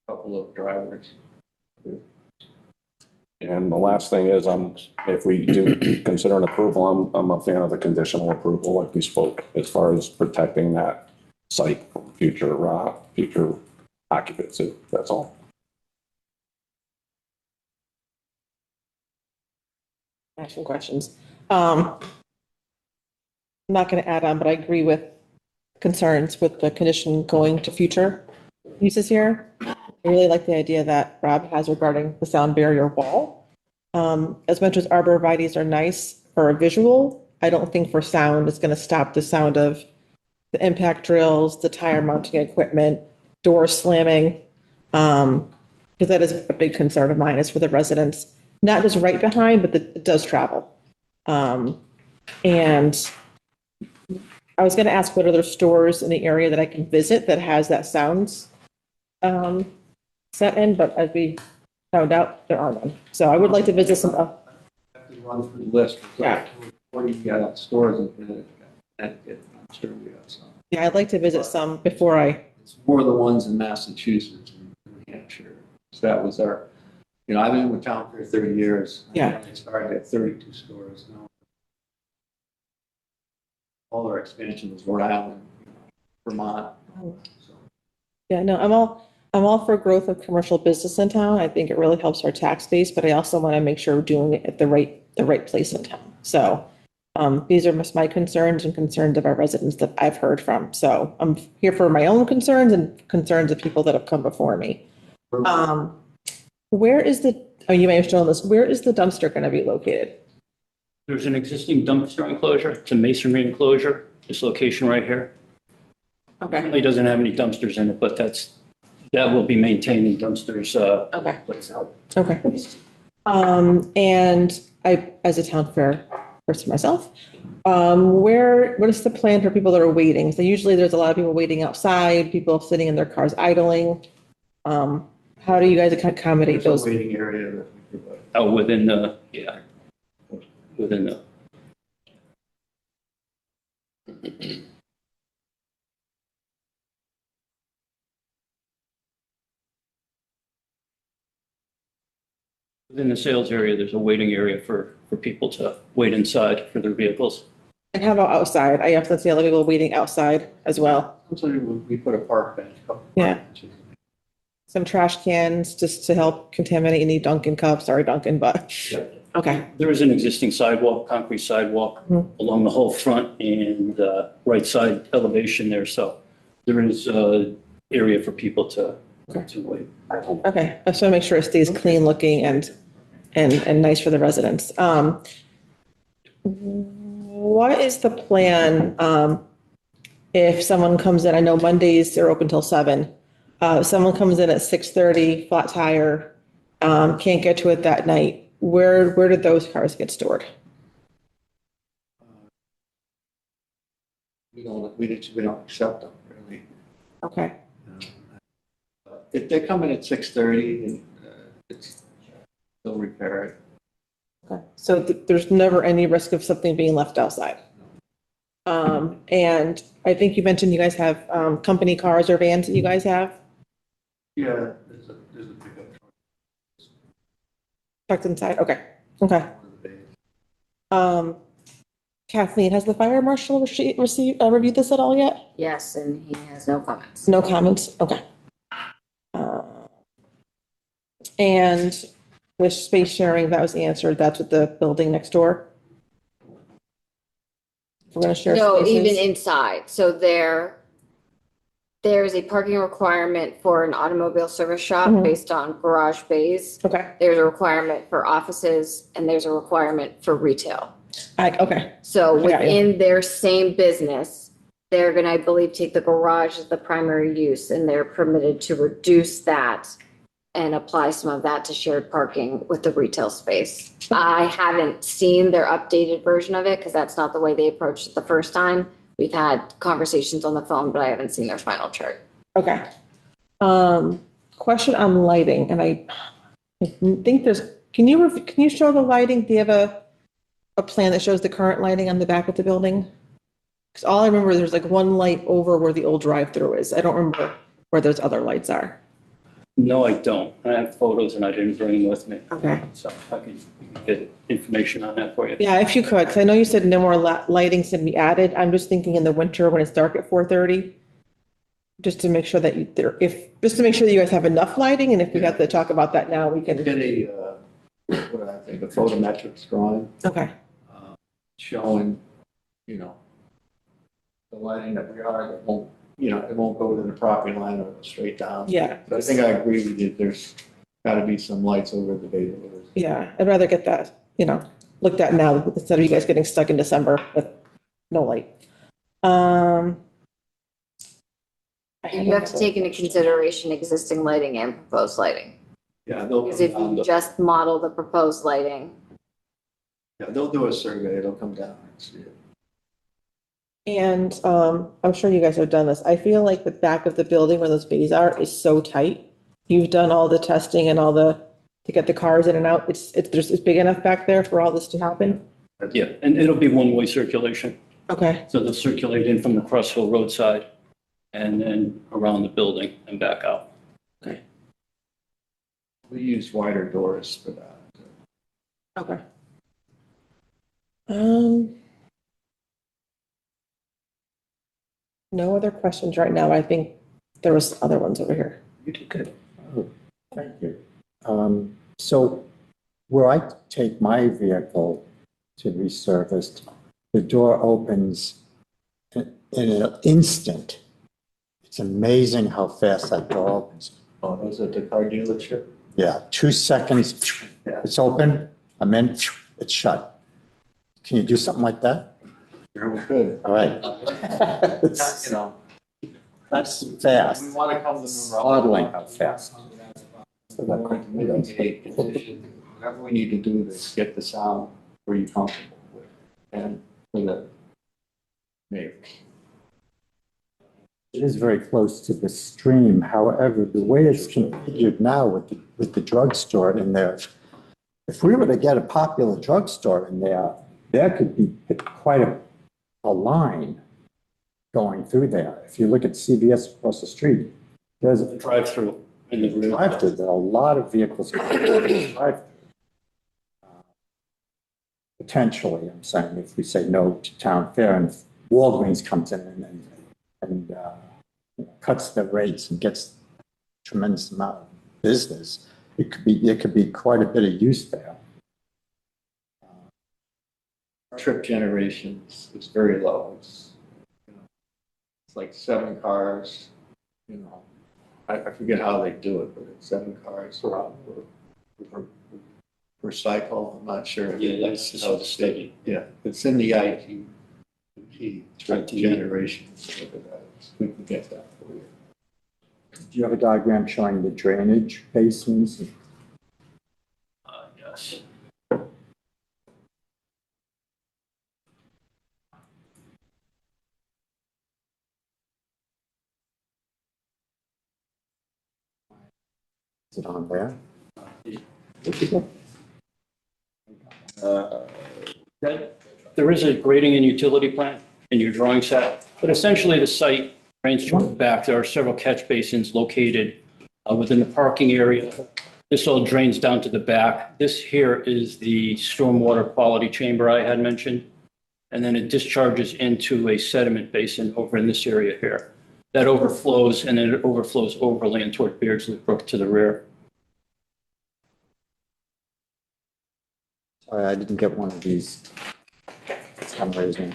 a couple of drivers. And the last thing is, if we do consider an approval, I'm a fan of the conditional approval, like we spoke, as far as protecting that site from future occupancy. That's all. I have some questions. I'm not going to add on, but I agree with concerns with the condition going to future uses here. I really like the idea that Rob has regarding the sound barrier wall. As much as arborvitaes are nice for a visual, I don't think for sound it's going to stop the sound of the impact drills, the tire mounting equipment, door slamming. Because that is a big concern of mine, is for the residents, not just right behind, but it does travel. And I was going to ask what other stores in the area that I can visit that has that sounds set in, but as we found out, there are none. So I would like to visit some. Have to run through the list. Yeah. 40 stores in Connecticut. I'm sure we have some. Yeah, I'd like to visit some before I. It's more the ones in Massachusetts and New Hampshire. So that was our, you know, I've been with town for 30 years. Yeah. I started at 32 stores now. All our expansion was Rhode Island, Vermont. So. Yeah, no, I'm all for growth of commercial business in town. I think it really helps our tax base, but I also want to make sure we're doing it at the right place in town. So these are just my concerns and concerns of our residents that I've heard from. So I'm here for my own concerns and concerns of people that have come before me. Where is you may have shown this, where is the dumpster going to be located? There's an existing dumpster enclosure. It's a masonry enclosure, this location right here. Okay. It doesn't have any dumpsters in it, but that will be maintaining dumpsters. Okay. Place out. Okay. And I, as a town fair person myself, what is the plan for people that are waiting? So usually there's a lot of people waiting outside, people sitting in their cars idling. How do you guys accommodate There's those? a waiting area that we provide. Out within the. Within the sales area, there's a waiting area for people to wait inside for their vehicles. And how about outside? I often see a lot of people waiting outside as well. So we put a park bench. A couple Yeah. park benches. Some trash cans just to help contaminate any Dunkin' cups. Sorry, Dunkin', but okay. There is an existing sidewalk, concrete sidewalk along the whole front and right side elevation there. So there is an area for people to wait. Okay, I just want to make sure it stays clean looking and nice for the residents. What is the plan if someone comes in? I know Mondays they're open till 7. If someone comes in at 6:30, flat tire, can't get to it that night, where did those cars get stored? we don't accept them, really. Okay. If they come in at 6:30, and they'll repair it. Okay, so there's never any risk of something being left outside. And I think you mentioned you guys have, company cars or vans that you guys have Yeah, there's a pickup truck. parked inside? Okay, okay. Kathleen, has the fire marshal reviewed this at all yet? Yes, and he has no comments. No comments? Okay. And with space sharing, that was answered. That's with the building next door? We're gonna share No, spaces? even inside. So there's a parking requirement for an automobile service shop Mhm. based on garage bays. Okay, There's a requirement for offices and there's a requirement for retail. okay, So I got you. within their same business, they're gonna, I believe, take the garage as the primary use and they're permitted to reduce that and apply some of that to shared parking with the retail space. I haven't seen their updated version of it because that's not the way they approached it the first time. We've had conversations on the phone, but I haven't seen their final chart. okay. Question on lighting, and I think there's, can you show the lighting? Do you have a plan that shows the current lighting on the back of the building? Because all I remember, there's like one light over where the old drive-through is. I don't remember where those other lights are. No, I don't. I have photos and I didn't bring them with me. Okay. So I can get information on that for you. Yeah, if you could, because I know you said no more lighting's to be added. I'm just thinking in the winter when it's dark at 4:30, just to make sure that just to make sure that you guys have enough lighting, and if we have to talk about that now, we can. Get what do I think, a photometrics drawing Okay, showing, the lighting that we are, that won't, it won't go to the property line or straight down. yeah, But I think I agree with you, there's gotta be some lights over the bay doors. yeah, I'd rather get that, looked at now instead of you guys getting stuck in December with no light. You have to take into consideration existing lighting and proposed lighting. Yeah, they'll Because if you just model the proposed lighting, they'll do a survey, they'll come down and see it. And I'm sure you guys have done this. I feel like the back of the building where those bays are is so tight. You've done all the testing and to get the cars in and out. It's big enough back there for all this to happen? Yeah, and it'll be one-way circulation. Okay, So they'll circulate in from the Crossville roadside and then around the building and back out. okay, We use wider doors for that. okay. No other questions right now. I think there was other ones over here. You did good. Oh, thank you. So where I take my vehicle to be serviced, the door opens in an instant. It's amazing how fast that door opens. Oh, those at the car dealership? Yeah, 2 seconds, it's open, I'm in, it's shut. Can you do something like that? Sure, we could. All right. That's, That's fast. we want to come to Monroe. Modeling how fast. Whatever we need to do to get the sound where you're comfortable with and for the neighbors. It is very close to the stream. However, the way it's configured now with the drugstore in there, if we were to get a popular drugstore in there, there could be quite a line going through there. If you look at CVS across the street, there's a Drive-through in the rear. drive-through. There are a lot of vehicles going through the drive-through. Potentially, I'm saying, if we say no to town fair and Walgreens comes in and cuts the rates and gets a tremendous amount of business, there could be quite a bit of use there. Trip generation is very low. It's like 7 cars, I forget how they do it, but it's 7 cars per cycle. I'm not sure. Yeah, that's just how it's stated. Yeah, it's in the IT trip generation. We can get that for you. Do you have a diagram showing the drainage basins? Yes. Is it on there? There is a grading and utility plan in your drawing set, but essentially the site drains toward the back. There are several catch basins located within the parking area. This all drains down to the back. This here is the stormwater quality chamber I had mentioned, and then it discharges into a sediment basin over in this area here. That overflows, and then it overflows overland toward Beardsley Brook to the rear. Sorry, I didn't get one of these. For some reason.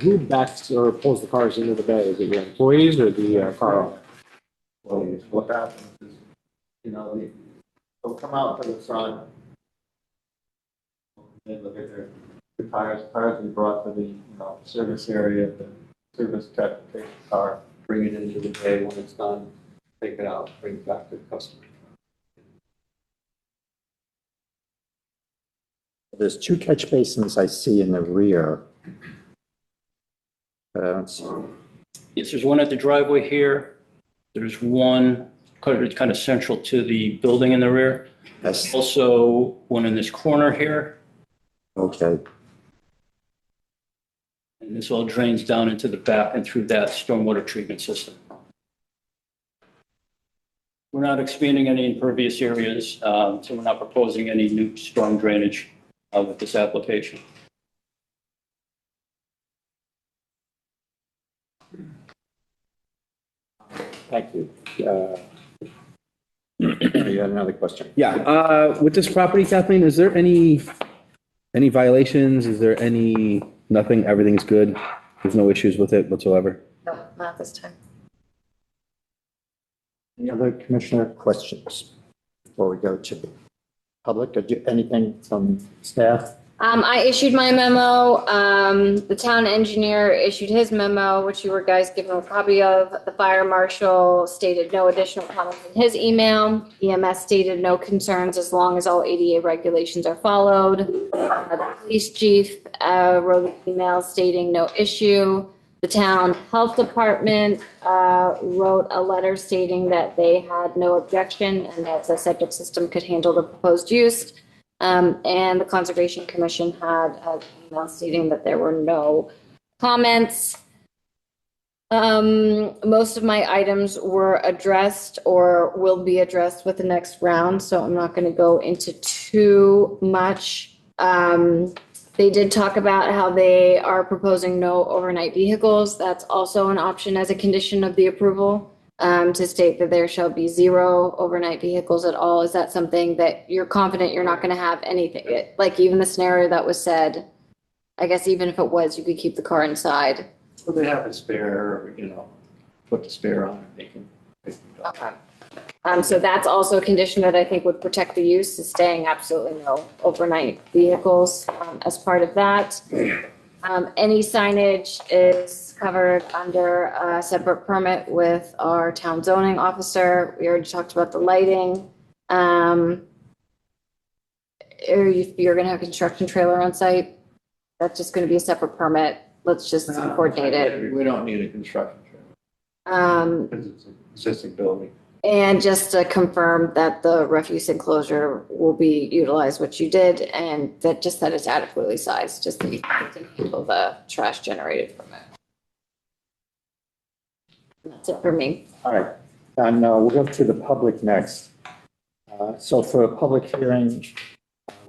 Who backs or pulls the cars into the bay? Is it your employees or the car owner? Well, what happens is, they'll come out to the front. They look at the cars will be brought to the, service area, the service tech will take the car, bring it into the bay. When it's done, take it out, bring it back to the customer. There's two catch basins I see in the rear. But I don't see. Yes, there's one at the driveway here. There's one kind of central to the building in the rear. Yes. Also, one in this corner here. Okay. And this all drains down into the back and through that stormwater treatment system. We're not expanding any impervious areas, so we're not proposing any new storm drainage with this application. Thank you. You had another question? Yeah, with this property, Kathleen, is there any violations? Is there nothing, everything's good? There's no issues with it whatsoever? No, not this time. Any other commissioner questions before we go to the public? Anything from staff? I issued my memo. The town engineer issued his memo, which you were guys given a copy of. The fire marshal stated no additional comments in his email. EMS stated no concerns as long as all ADA regulations are followed. The police chief wrote an email stating no issue. The town health department wrote a letter stating that they had no objection and that the septic system could handle the proposed use. And the Conservation Commission had an email stating that there were no comments. Most of my items were addressed or will be addressed with the next round, so I'm not going to go into too much. They did talk about how they are proposing no overnight vehicles. That's also an option as a condition of the approval. To state that there shall be 0 overnight vehicles at all. Is that something that you're confident you're not going to have anything, like even the scenario that was said? I guess even if it was, you could keep the car inside. So they have a spare, put the spare on and they can. Okay. So that's also a condition that I think would protect the use, is staying absolutely no overnight vehicles as part of that. Any signage is covered under a separate permit with our town zoning officer. We already talked about the lighting. You're going to have a construction trailer on site. That's just going to be a separate permit. Let's just coordinate it. We don't need a construction trailer. Because it's an existing building. And just to confirm that the refuse enclosure will be utilized, which you did, and that it's adequately sized, just that you can handle the trash generated from it. That's it for me. All right, and we'll go to the public next. So for a public hearing,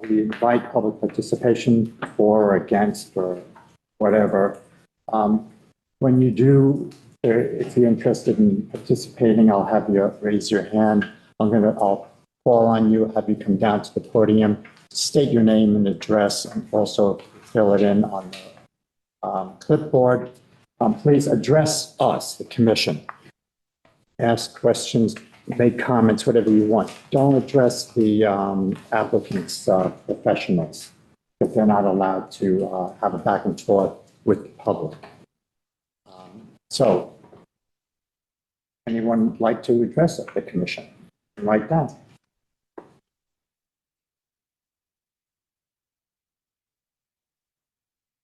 we invite public participation for or against or whatever. When you do, if you're interested in participating, I'll have you raise your hand. I'll call on you, have you come down to the podium, state your name and address, and also fill it in on the clipboard. Please address us, the commission. Ask questions, make comments, whatever you want. Don't address the applicants' professionals, because they're not allowed to have a back and forth with the public. So anyone like to address the commission? Right down.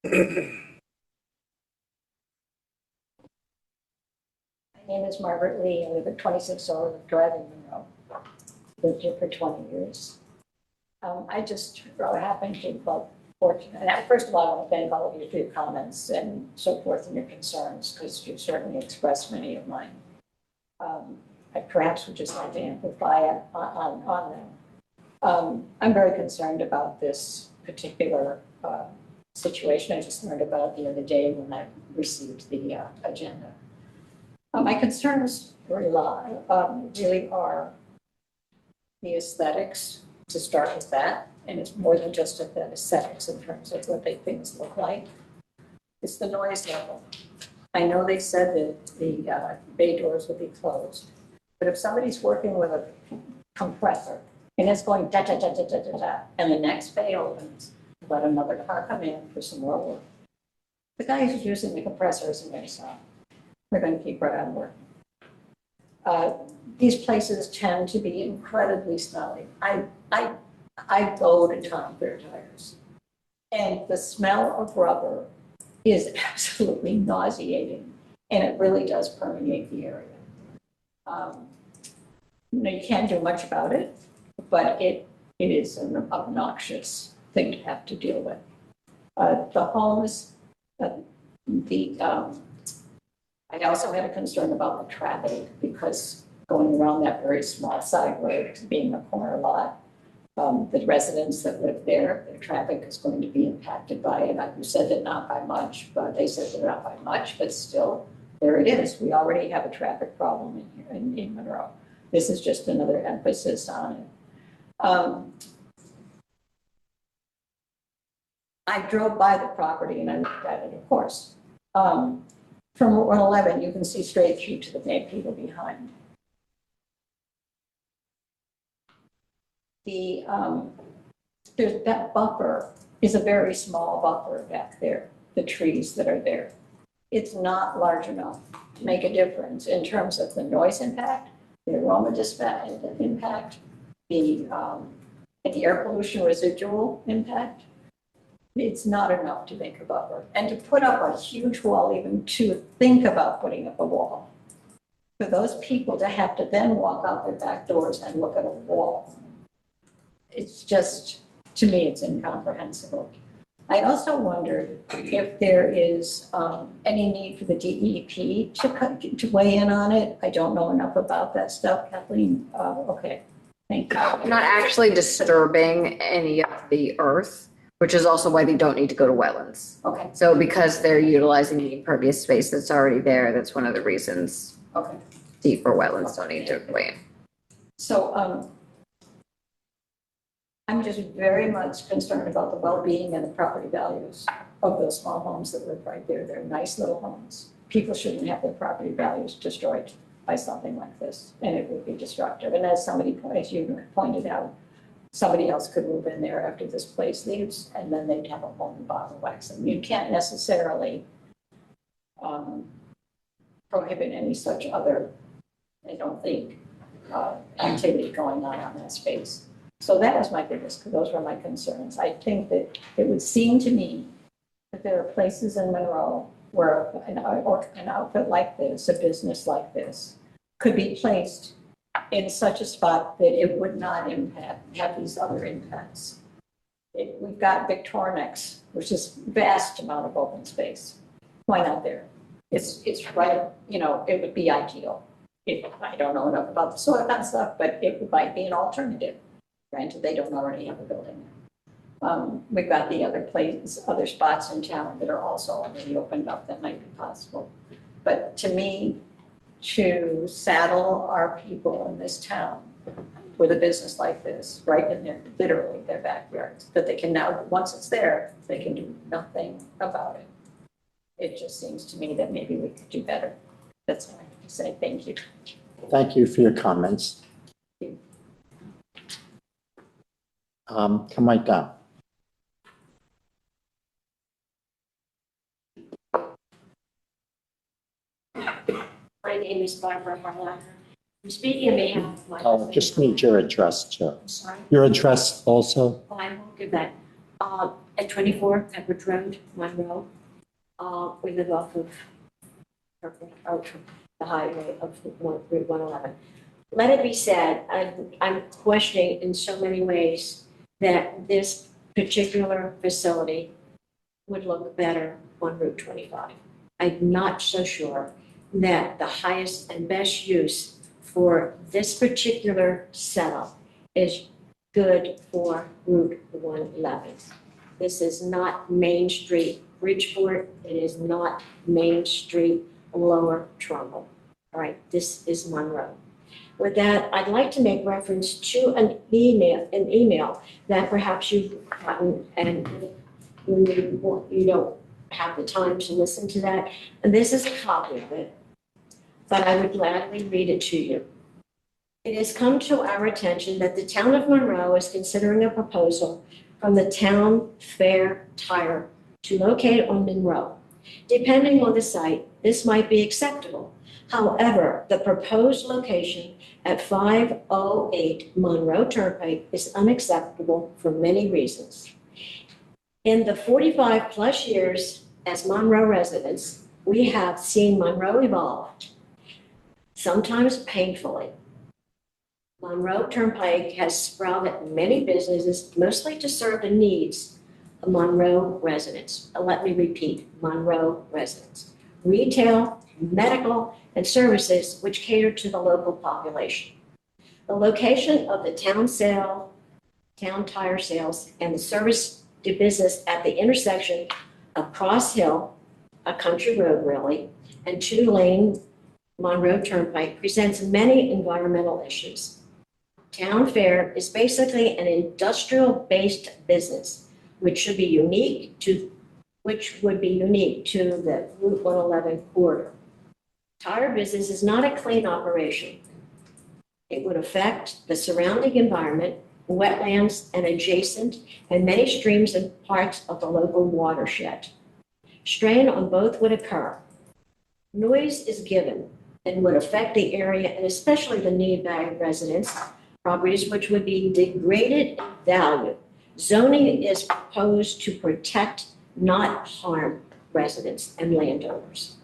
My name is Margaret Lee. I live at 26 Olive Drive in Monroe. Lived here for 20 years. I just happened to, fortunate. First of all, I want to thank all of you for your comments and so forth and your concerns, because you've certainly expressed many of mine. I perhaps would just like to amplify on them. I'm very concerned about this particular situation. I just learned about it the other day when I received the agenda. My concerns really are the aesthetics, to start with that. And it's more than just the aesthetics in terms of what things look like. It's the noise level. I know they said that the bay doors would be closed, but if somebody's working with a compressor and it's going da da da da da da da, and the next bay opens, let another car come in for some more work, the guy who's using the compressor isn't going to stop. They're going to keep right on working. These places tend to be incredibly smelly. I go to Tom Fair Tires, and the smell of rubber is absolutely nauseating, and it really does permeate the area. You can't do much about it, but it is an obnoxious thing to have to deal with. The homes, I also had a concern about the traffic, because going around that very small side road, being a corner lot, the residents that live there, their traffic is going to be impacted by it. You said that not by much, but they said they're not by much, but still, there it is. We already have a traffic problem in here in Monroe. This is just another emphasis on it. I drove by the property and I looked at it, of course. From 111, you can see straight through to the people behind. There's that buffer is a very small buffer back there, the trees that are there. It's not large enough to make a difference in terms of the noise impact, the aroma impact, the air pollution residual impact. It's not enough to make a buffer. And to put up a huge wall, even to think about putting up a wall, for those people to have to then walk out their back doors and look at a wall, it's just, to me, it's incomprehensible. I also wondered if there is any need for the DEP to weigh in on it. I don't know enough about that stuff. Kathleen, okay, thank you. I'm not actually disturbing any of the earth, which is also why they don't need to go to wetlands. Okay. So because they're utilizing the impervious space that's already there, that's one of the reasons Okay. deeper wetlands don't need to weigh in. So I'm just very much concerned about the well-being and the property values of those small homes that live right there. They're nice little homes. People shouldn't have their property values destroyed by something like this, and it would be destructive. And as you pointed out, somebody else could move in there after this place leaves, and then they'd have a whole new bottle of wax. And you can't necessarily prohibit any such other, I don't think, activity going on that space. So that was my biggest, those were my concerns. I think that it would seem to me that there are places in Monroe where an outfit like this, a business like this, could be placed in such a spot that it would not have these other impacts. We've got Victorinox, which is vast amount of open space. Why not there? It's right, it would be ideal. I don't know enough about the soil and stuff, but it might be an alternative. Granted, they don't already have a building. We've got the other spots in town that are also already opened up that might be possible. But to me, to saddle our people in this town with a business like this, right in their, literally their backyards, that they can now, once it's there, they can do nothing about it. It just seems to me that maybe we could do better. That's all I have to say. Thank you. Thank you for your comments. Come right down. My name is Barbara Harlacher. I'm speaking on behalf of my husband. Just need your address, Joe. Sorry. Your address also? Oh, I won't give that. At 24 Edward Road, Monroe. We live off of the highway of Route 111. Let it be said, I'm questioning in so many ways that this particular facility would look better on Route 25. I'm not so sure that the highest and best use for this particular setup is good for Route 111. This is not Main Street Bridgeport. It is not Main Street Lower Trumbull. All right, this is Monroe. With that, I'd like to make reference to an email that perhaps you've gotten, and you don't have the time to listen to that. And this is a copy of it, but I would gladly read it to you. It has come to our attention that the town of Monroe is considering a proposal from the Town Fair Tire to locate on Monroe. Depending on the site, this might be acceptable. However, the proposed location at 508 Monroe Turnpike is unacceptable for many reasons. In the 45 plus years as Monroe residents, we have seen Monroe evolve, sometimes painfully. Monroe Turnpike has sprouted many businesses, mostly to serve the needs of Monroe residents. Let me repeat, Monroe residents. Retail, medical, and services which cater to the local population. The location of the town tire sales, and the service to business at the intersection of Cross Hill, a country road really, and two-lane Monroe Turnpike presents many environmental issues. Town Fair is basically an industrial-based business, which would be unique to the Route 111 corridor. Tire business is not a clean operation. It would affect the surrounding environment, wetlands, and adjacent, and many streams and parts of the local watershed. Strain on both would occur. Noise is given and would affect the area, and especially the nearby residents, properties which would be degraded in value. Zoning is proposed to protect, not harm residents and landowners.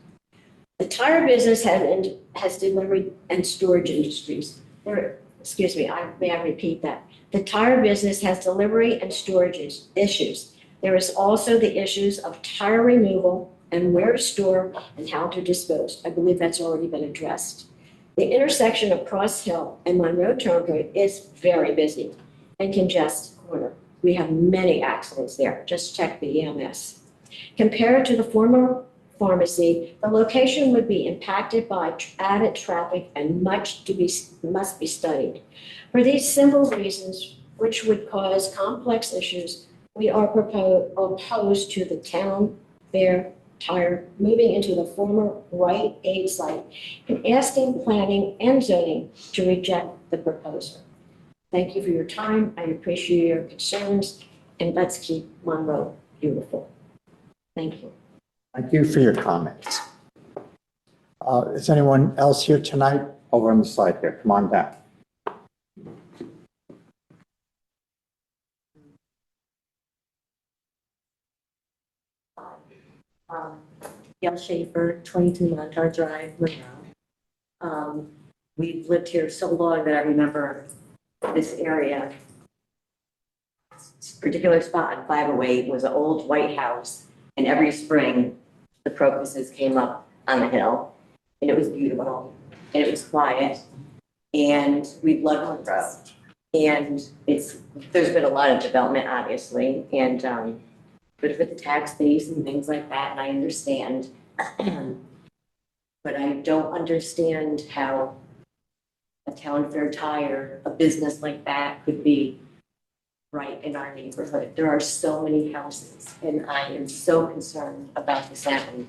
The tire business has delivery and storage industries. May I repeat that? The tire business has delivery and storage issues. There is also the issues of tire removal and where to store and how to dispose. I believe that's already been addressed. The intersection of Cross Hill and Monroe Turnpike is very busy and congested corner. We have many accidents there. Just check the EMS. Compared to the former pharmacy, the location would be impacted by added traffic and must be studied. For these simple reasons, which would cause complex issues, we are opposed to the Town Fair Tire moving into the former Rite Aid site and asking planning and zoning to reject the proposal. Thank you for your time. I appreciate your concerns, and let's keep Monroe beautiful. Thank you. Thank you for your comments. Is anyone else here tonight? Over on the side here. Come on down. Gail Schaefer, 22 Montauk Drive, Monroe. We've lived here so long that I remember this area. This particular spot on 508 was an old white house, and every spring the crocuses came up on the hill, and it was beautiful, and it was quiet, and we loved Monroe. And there's been a lot of development, obviously, and but with the tax base and things like that, and I understand, but I don't understand how a Town Fair Tire, a business like that, could be right in our neighborhood. There are so many houses, and I am so concerned about the sound.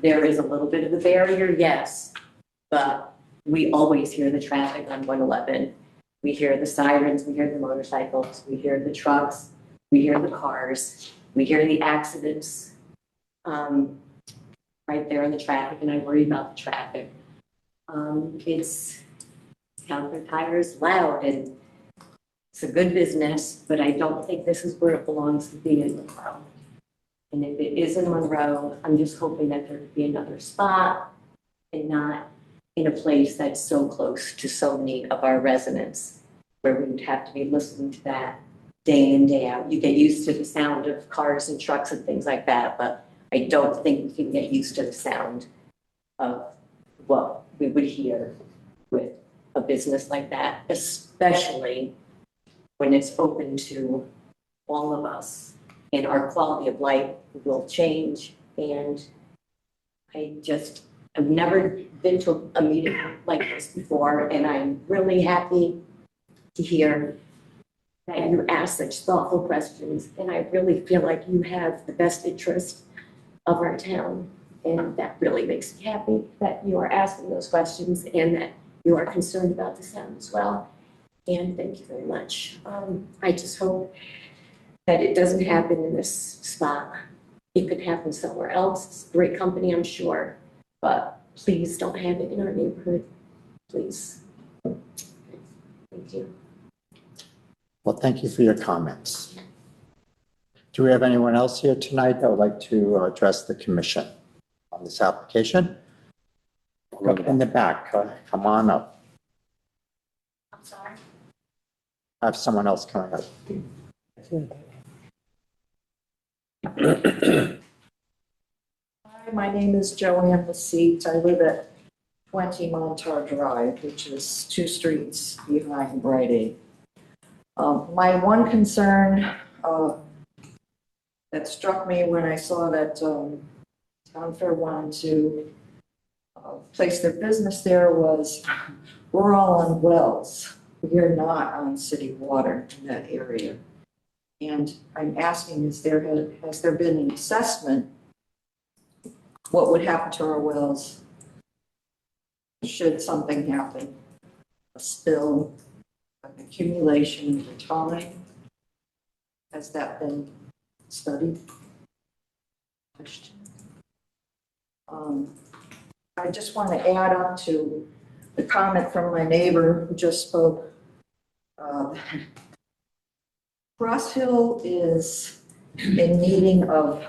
There is a little bit of a barrier, yes, but we always hear the traffic on 111. We hear the sirens, we hear the motorcycles, we hear the trucks, we hear the cars, we hear the accidents. I right there in the traffic, and I worry about the traffic. It's, Town Fair Tire is loud and it's a good business, but I don't think this is where it belongs to be in Monroe. And if it is in Monroe, I'm just hoping that there would be another spot and not in a place that's so close to so many of our residents, where we would have to be listening to that day in, day out. You get used to the sound of cars and trucks and things like that, but I don't think we can get used to the sound of what we would hear with a business like that, especially when it's open to all of us, and our quality of life will change. And I've never been to a meeting like this before, and I'm really happy to hear that you ask such thoughtful questions. And I really feel like you have the best interest of our town. And that really makes me happy that you are asking those questions and that you are concerned about the sound as well. And thank you very much. I just hope that it doesn't happen in this spot. It could happen somewhere else. It's a great company, I'm sure, but please don't have it in our neighborhood, please. Thank you. Well, thank you for your comments. Do we have anyone else here tonight that would like to address the commission on this application? Up in the back, come on up. I'm sorry. I have someone else coming up. Hi, my name is Joanne Lassite. I live at 20 Montauk Drive, which is 2 streets behind Rite Aid. My one concern that struck me when I saw that Town Fair wanted to place their business there was, we're all on wells. We're not on city water in that area. And I'm asking, has there been an assessment? What would happen to our wells should something happen? A spill, an accumulation over time? Has that been studied? I just want to add on to the comment from my neighbor who just spoke. Cross Hill is in needing of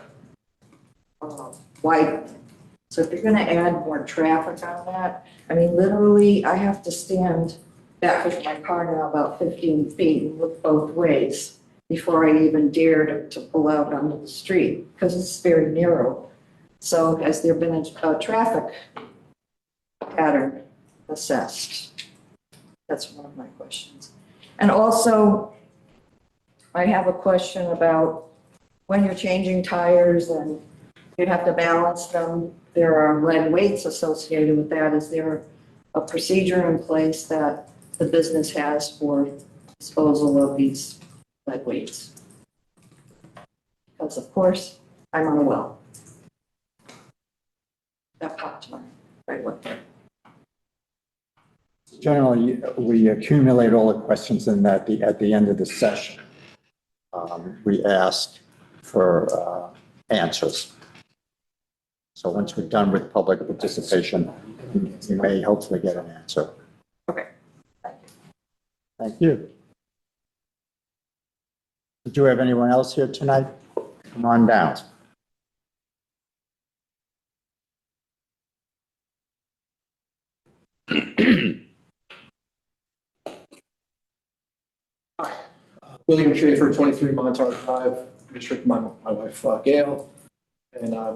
widening. So if you're going to add more traffic on that, I mean, literally, I have to stand back with my car now about 15 feet and look both ways before I even dare to pull out onto the street because it's very narrow. So has there been a traffic pattern assessed? That's one of my questions. And also, I have a question about when you're changing tires and you have to balance them, there are lead weights associated with that. Is there a procedure in place that the business has for disposal of these lead weights? Because of course, I'm on a well. That popped my right one there. Generally, we accumulate all the questions and at the end of the session, we ask for answers. So once we're done with public participation, we may hopefully get an answer. Okay. Thank you. Do you have anyone else here tonight? Come on down. William Schaefer, 23 Montauk Drive, District, my wife Gail, and I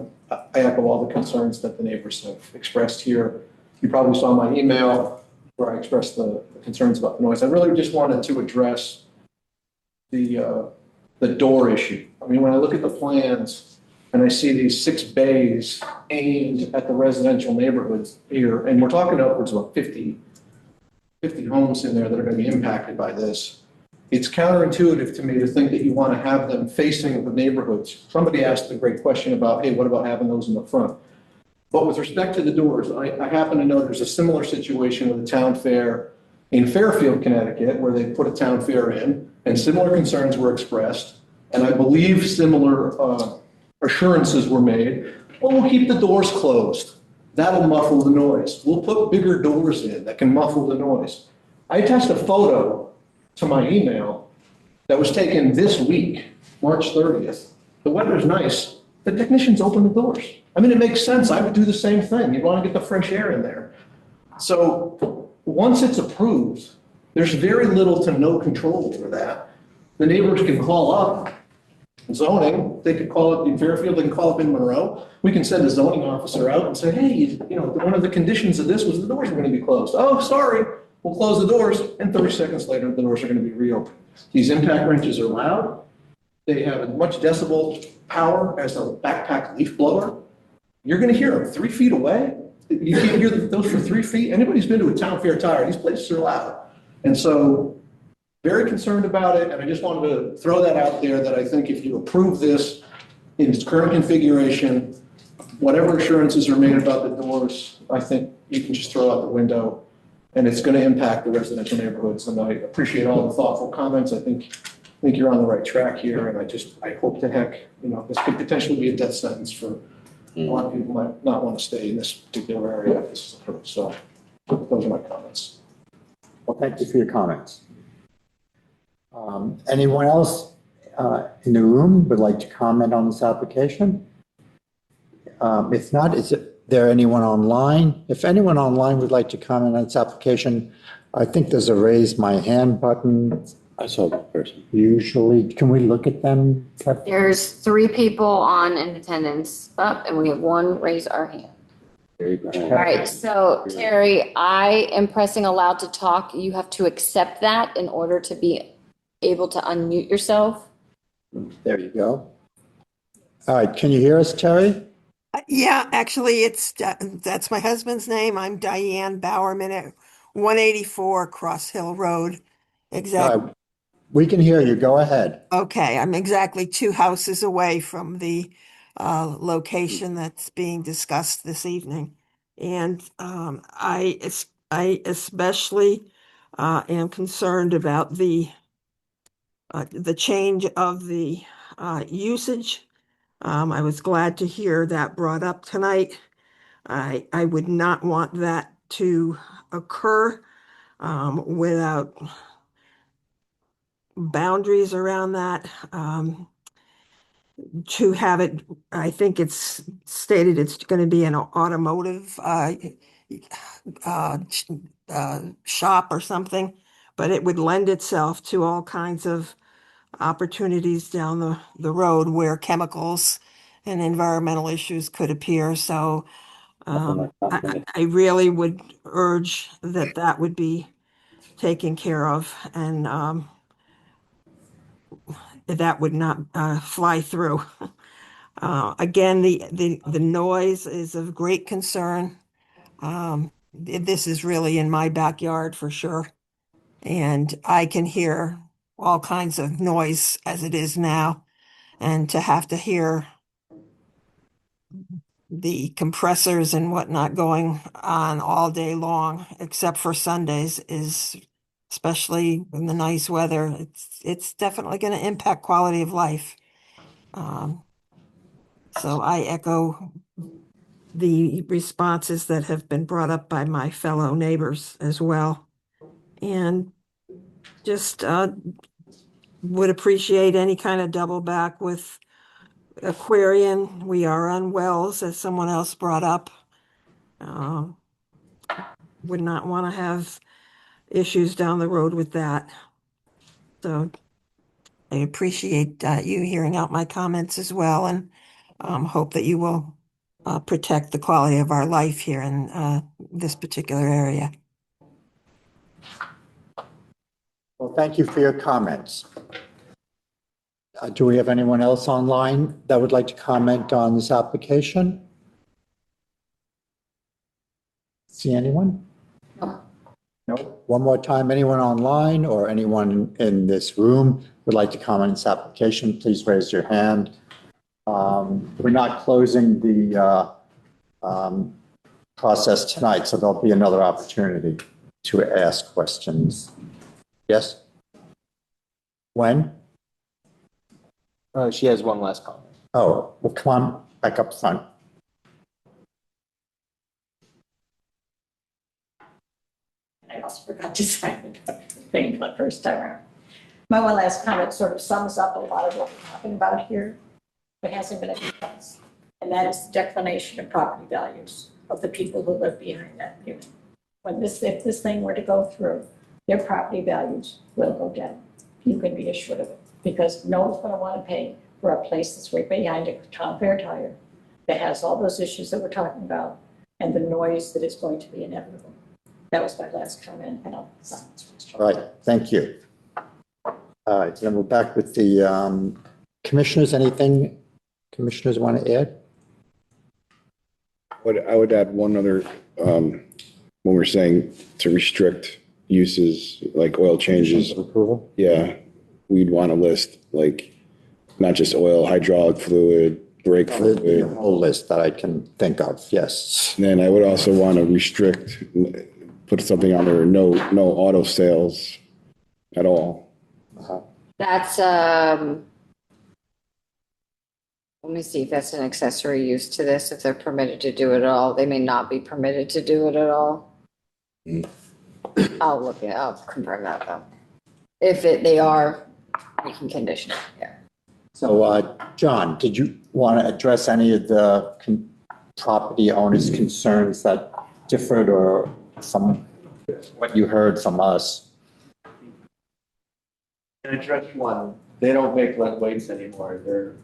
echo all the concerns that the neighbors have expressed here. You probably saw my email where I expressed the concerns about the noise. I really just wanted to address the door issue. I mean, when I look at the plans and I see these 6 bays aimed at the residential neighborhoods here, and we're talking upwards of 50 homes in there that are going to be impacted by this. It's counterintuitive to me to think that you want to have them facing the neighborhoods. Somebody asked a great question about, hey, what about having those in the front? But with respect to the doors, I happen to know there's a similar situation with the town fair in Fairfield, Connecticut, where they put a town fair in, and similar concerns were expressed. And I believe similar assurances were made Well, we'll keep the doors closed. That'll muffle the noise. We'll put bigger doors in that can muffle the noise. I attached a photo to my email that was taken this week, March 30th. The weather's nice. The technicians open the doors. I mean, it makes sense. I would do the same thing. You'd want to get the fresh air in there. So once it's approved, there's very little to no control over that. The neighbors can call up zoning, they could call up in Fairfield, they can call up in Monroe. We can send a zoning officer out and say, hey, you know, one of the conditions of this was the doors were going to be closed. Oh, sorry, we'll close the doors. And 30 seconds later, the doors are going to be reopened. These impact wrenches are loud. They have as much decibel power as a backpack leaf blower. You're going to hear them 3 feet away. You can't hear those for 3 feet. Anybody who's been to a town fair tire, these places are loud. And so very concerned about it, and I just wanted to throw that out there that I think if you approve this in its current configuration, whatever assurances are made about the doors, I think you can just throw out the window, and it's going to impact the residential neighborhoods. And I appreciate all the thoughtful comments. I think you're on the right track here, and I hope to heck, you know, this could potentially be a death sentence for a lot of people might not want to stay in this particular area if this is approved. So those are my comments. Well, thank you for your comments. Anyone else in the room would like to comment on this application? If not, is there anyone online? If anyone online would like to comment on this application, I think there's a raise my hand button. I saw that person. Usually, can we look at them? There's 3 people on in attendance up, and we have 1 raise our hand. All right, so Terry, I am pressing allowed to talk. You have to accept that in order to be able to unmute yourself. There you go. All right, can you hear us, Terry? Yeah, actually, that's my husband's name. I'm Diane Bowerman at 184 Cross Hill Road. Exactly. We can hear you. Go ahead. Okay, I'm exactly 2 houses away from the location that's being discussed this evening. And I especially am concerned about the change of the usage. I was glad to hear that brought up tonight. I would not want that to occur without boundaries around that. To have it, I think it's stated it's going to be an automotive shop or something, but it would lend itself to all kinds of opportunities down the road where chemicals and environmental issues could appear. So I really would urge that would be taken care of, and that would not fly through. Again, the noise is of great concern. This is really in my backyard for sure, and I can hear all kinds of noise as it is now, and to have to hear the compressors and whatnot going on all day long, except for Sundays, is, especially in the nice weather, it's definitely going to impact quality of life. So I echo the responses that have been brought up by my fellow neighbors as well. And just would appreciate any kind of double back with Aquarian. We are on wells, as someone else brought up. Would not want to have issues down the road with that. So I appreciate you hearing out my comments as well, and hope that you will protect the quality of our life here in this particular area. Well, thank you for your comments. Do we have anyone else online that would like to comment on this application? See anyone? No. One more time, anyone online or anyone in this room would like to comment on this application, please raise your hand. We're not closing the process tonight, so there'll be another opportunity to ask questions. Yes? When? She has one last comment. Oh, well, come on back up front. I also forgot to sign the thing for the first time around. My one last comment sort of sums up a lot of what we're talking about here, but hasn't been addressed. And that is the declination of property values of the people who live behind that unit. If this thing were to go through, their property values will go down. You can be assured of it, because no one's going to want to pay for a place that's right behind a town fair tire that has all those issues that we're talking about and the noise that is going to be inevitable. That was my last comment, and I'll silence. All right, thank you. All right, then we're back with the commissioners. Anything commissioners want to add? I would add one other, when we're saying to restrict uses like oil changes. Approval? Yeah, we'd want to list like not just oil, hydraulic fluid, brake The fluid. whole list that I can think of, yes. And then I would also want to restrict, put something on there, no auto sales at all. That's, let me see if that's an accessory use to this, if they're permitted to do it at all. They may not be permitted to do it at all. I'll confirm that though. If they are, we can condition it, yeah. So, John, did you want to address any of the property owners' concerns that differed or from what you heard from us? And address one, they don't make lead weights anymore. They're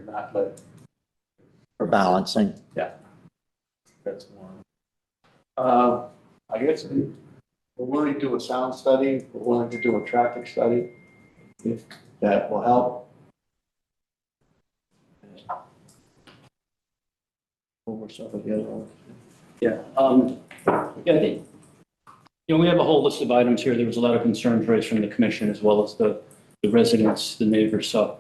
not lead. For balancing? Yeah. That's one. I guess we're willing to do a sound study. We're willing to do a traffic study if that will help. What were some of the other ones? Yeah, I think, we have a whole list of items here. There was a lot of concerns raised from the commission as well as the residents, the neighbors. So,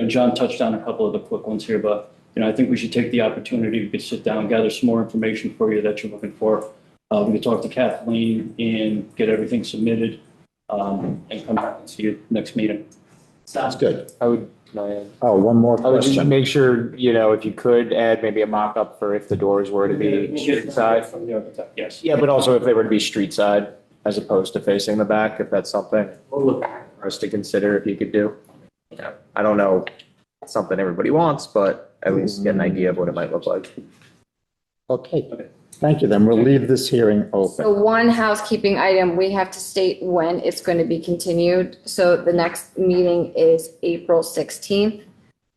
John touched on a couple of the quick ones here, but, I think we should take the opportunity. We could sit down, gather some more information for you that you're looking for. We could talk to Kathleen and get everything submitted, and come back and see you next meeting. Sounds good. I would, can I add? Oh, one more I would just question. make sure, if you could add maybe a mock-up for if the doors were to be street side. Yes. Yeah, but also if they were to be street side as opposed to facing the back, if that's something for us to consider, if you could do. I don't know, it's something everybody wants, but at least get an idea of what it might look like. Okay, thank you. Then we'll leave this hearing So open. one housekeeping item, we have to state when it's going to be continued. So the next meeting is April 16th.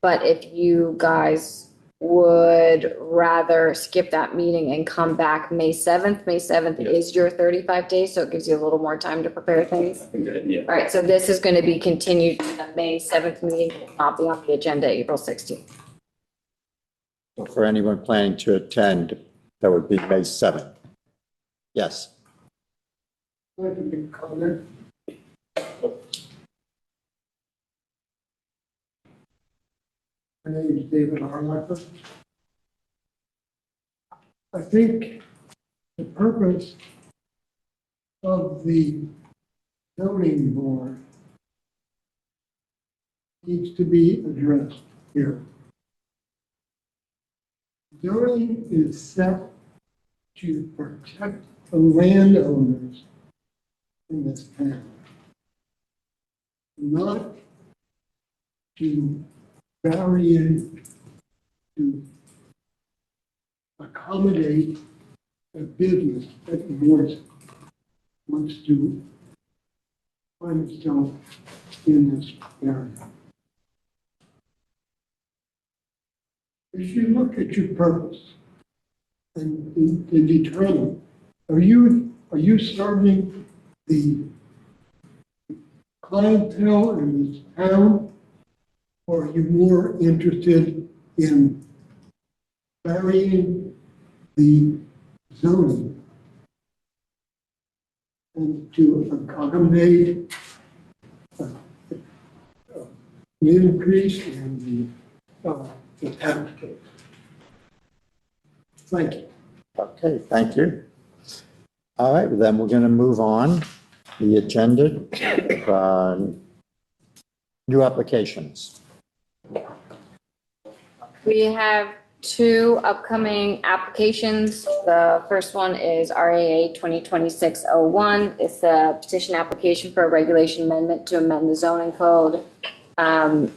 But if you guys would rather skip that meeting and come back May 7th, May 7th is your 35 days, so it gives you a little more time to prepare things. Yeah. All right, so this is going to be continued to the May 7th meeting, it will not be on the agenda April 16th. For anyone planning to attend, that would be May 7th. Yes. I'd like to make a comment. My name is David Harlacher. I think the purpose of the zoning board needs to be addressed here. Zoning is set to protect the landowners in this town, not to vary in to accommodate a business that wants to find itself in this area. If you look at your purpose and determine, are you serving the clientele in this town, or are you more interested in varying the zoning and to accommodate an increase in the tax case? Thank you. Okay, thank you. All right, then we're going to move on the agenda. New applications. We have two upcoming applications. The first one is RAA 2026-01. It's a petition application for a regulation amendment to amend the zoning code,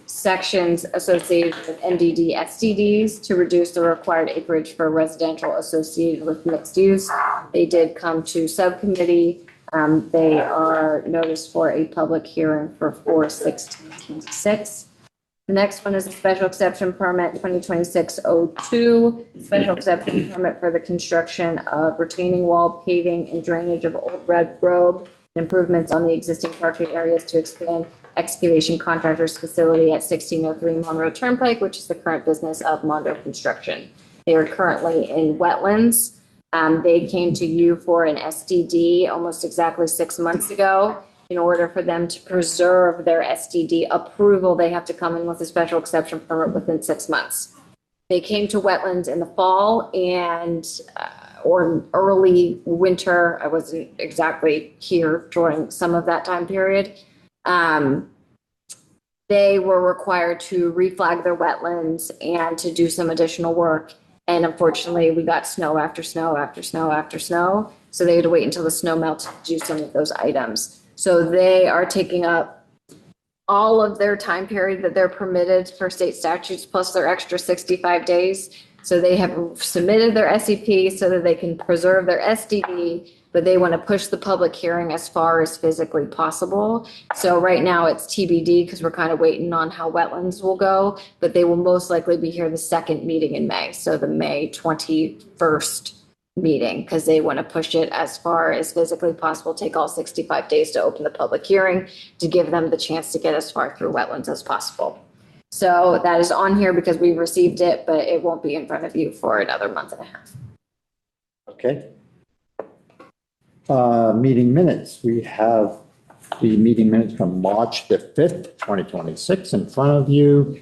sections associated with MDD SDDs to reduce the required acreage for residential associated with mixed use. They did come to subcommittee. They are noticed for a public hearing for 4/16/26. The next one is a special exception permit 2026-02, special exception permit for the construction of retaining wall paving and drainage of Old Red Grove, improvements on the existing parking areas to expand excavation contractor's facility at 1603 Monroe Turnpike, which is the current business of Monroe Construction. They are currently in wetlands. They came to you for an SDD almost exactly 6 months ago. In order for them to preserve their SDD approval, they have to come in with a special exception permit within 6 months. They came to wetlands in the fall and or early winter. I wasn't exactly here during some of that time period. They were required to reflag their wetlands and to do some additional work. And unfortunately, we got snow after snow after snow after snow. So they had to wait until the snow melted to do some of those items. So they are taking up all of their time period that they're permitted for state statutes plus their extra 65 days. So they have submitted their SEP so that they can preserve their SDD, but they want to push the public hearing as far as physically possible. So right now it's TBD because we're kind of waiting on how wetlands will go, but they will most likely be here the second meeting in May. So the May 21st meeting, because they want to push it as far as physically possible, take all 65 days to open the public hearing to give them the chance to get as far through wetlands as possible. So that is on here because we received it, but it won't be in front of you for another month and a half. Okay. Meeting minutes. We have the meeting minutes from March the 5th, 2026 in front of you.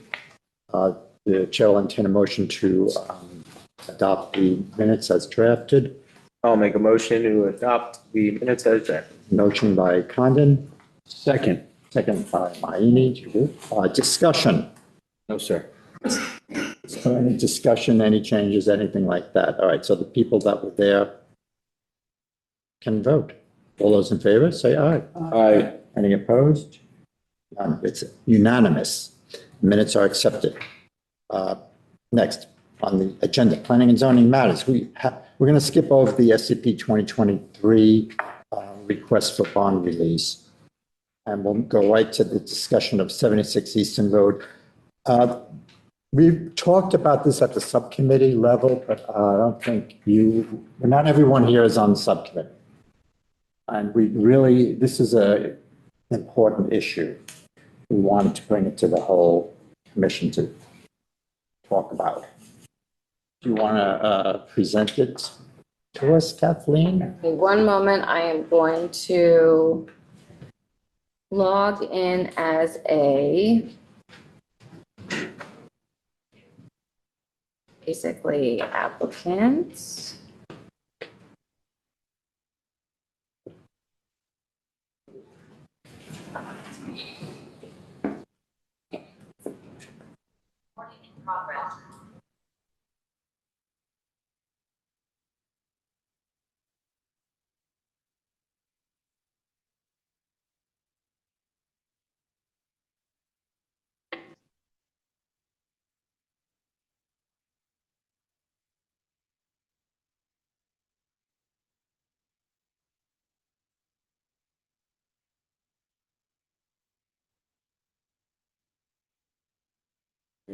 The chair will entertain a motion to adopt the minutes as drafted. I'll make a motion to adopt the minutes as drafted. Motion by Condon. Second. Second by Mayini. Discussion. No, sir. So any discussion, any changes, anything like that? All right, so the people that were there can vote. All those in favor, say aye. Aye. Any opposed? None. It's unanimous. Minutes are accepted. Next on the agenda, planning and zoning matters. We're going to skip over the SCP 2023 request for bond release. And we'll go right to the discussion of 76 Easton Road. We've talked about this at the subcommittee level, but I don't think not everyone here is on the subcommittee. And this is an important issue. We wanted to bring it to the whole commission to talk about. Do you want to present it to us, Kathleen? Okay, one moment. I am going to log in as basically applicant.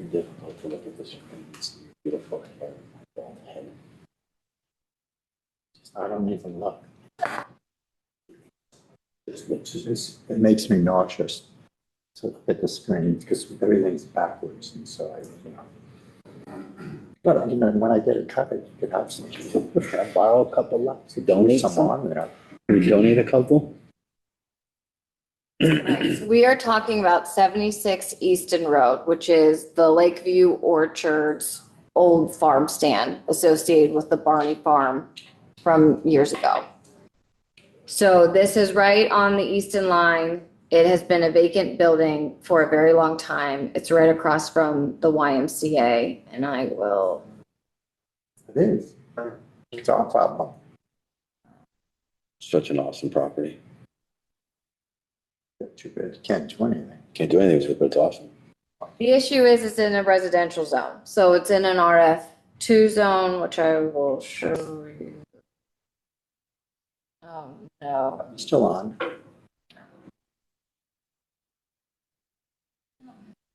Difficult to look at this. It's beautiful hair. I don't even look. It makes me nauseous to look at the screen because everything's backwards, and so But when I get it covered, you could have some. Can I borrow a couple lots? Donate someone there. Can we donate a couple? Right, so we are talking about 76 Easton Road, which is the Lakeview Orchards old farm stand associated with the Barney Farm from years ago. So this is right on the Easton line. It has been a vacant building for a very long time. It's right across from the YMCA, and I will It is. It's our problem. Such an awesome property. Too bad. Can't do anything. Can't do anything with it, but it's awesome. The issue is it's in a residential zone. So it's in an RF2 zone, which I will show you. Oh, no. Still on.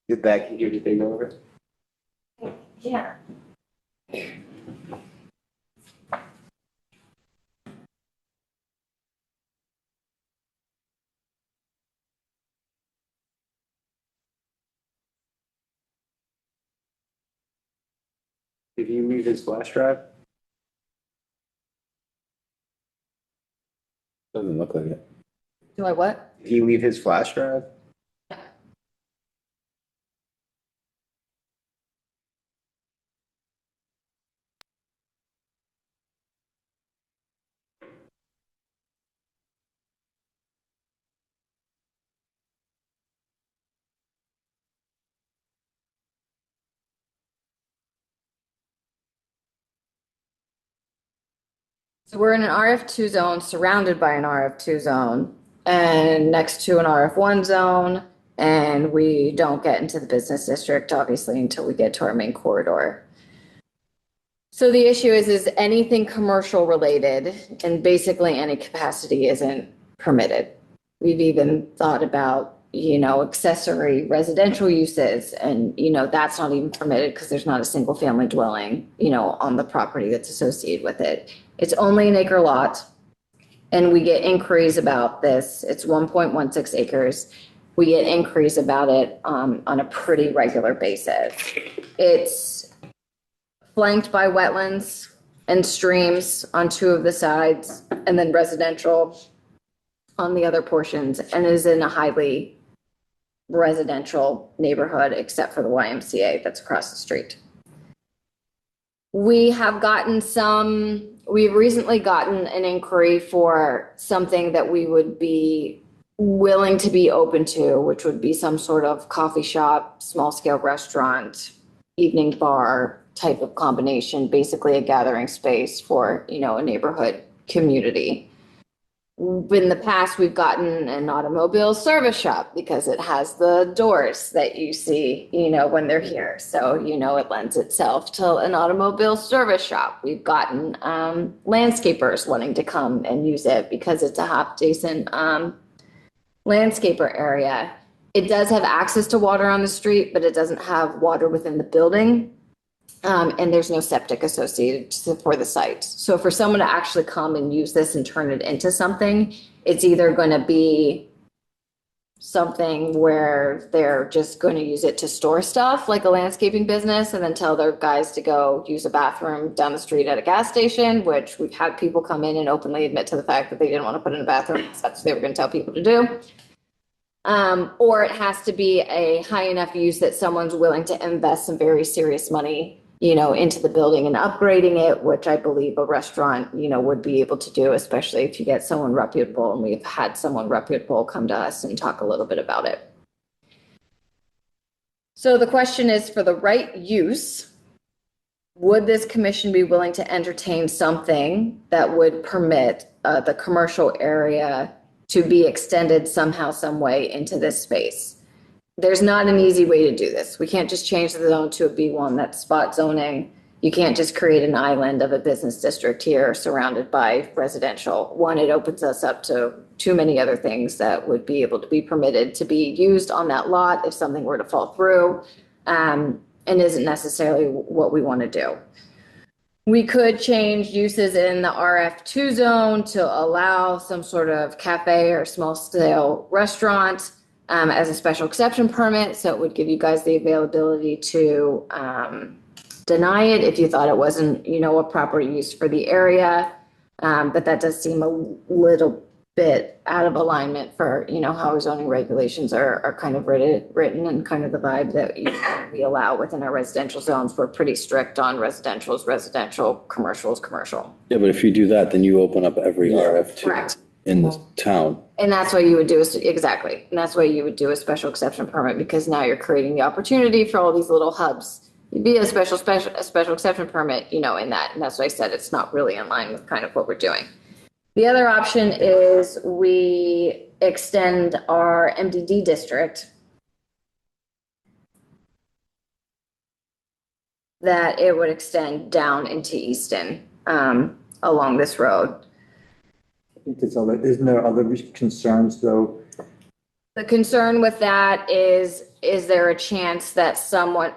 Get back and give you a big over. Yeah. Did you leave his flash drive? Doesn't look like it. Do I what? Did he leave his flash drive? So we're in an RF2 zone, surrounded by an RF2 zone, and next to an RF1 zone. And we don't get into the business district, obviously, until we get to our main corridor. So the issue is anything commercial related, and basically any capacity isn't permitted. We've even thought about, accessory residential uses, and, that's not even permitted because there's not a single family dwelling, on the property that's associated with it. It's only an acre lot, and we get inquiries about this. It's 1.16 acres. We get inquiries about it on a pretty regular basis. It's flanked by wetlands and streams on two of the sides, and then residential on the other portions, and is in a highly residential neighborhood, except for the YMCA that's across the street. We've recently gotten an inquiry for something that we would be willing to be open to, which would be some sort of coffee shop, small scale restaurant, evening bar type of combination, basically a gathering space for, a neighborhood community. In the past, we've gotten an automobile service shop because it has the doors that you see, when they're here. So, it lends itself to an automobile service shop. We've gotten landscapers wanting to come and use it because it's a hop adjacent landscaper area. It does have access to water on the street, but it doesn't have water within the building. And there's no septic associated for the site. So for someone to actually come and use this and turn it into something, it's either going to be something where they're just going to use it to store stuff like a landscaping business and then tell their guys to go use a bathroom down the street at a gas station, which we've had people come in and openly admit to the fact that they didn't want to put in a bathroom. That's what they were going to tell people to do. Or it has to be a high enough use that someone's willing to invest some very serious money into the building and upgrading it, which I believe a restaurant, would be able to do, especially if you get someone reputable. And we've had someone reputable come to us and talk a little bit about it. So the question is, for the right use, would this commission be willing to entertain something that would permit the commercial area to be extended somehow, some way into this space? There's not an easy way to do this. We can't just change the zone to a B1, that's spot zoning. You can't just create an island of a business district here surrounded by residential. One, it opens us up to too many other things that would be able to be permitted to be used on that lot if something were to fall through, and isn't necessarily what we want to do. We could change uses in the RF2 zone to allow some sort of cafe or small scale restaurant as a special exception permit. So it would give you guys the availability to deny it if you thought it wasn't, a proper use for the area. But that does seem a little bit out of alignment for, how our zoning regulations are kind of written and kind of the vibe that we allow within our residential zones. We're pretty strict on residentials, residential, commercials, commercial. Yeah, but if you do that, then you open up every RF2 Correct. in this town. And that's why you would do, exactly. And that's why you would do a special exception permit, because now you're creating the opportunity for all these little hubs It'd be a special exception permit, in that, and that's what I said, it's not really in line with kind of what we're doing. The other option is we extend our MDD district, that it would extend down into Easton, along this road. Isn't there other concerns though? The concern with that is there a chance that someone,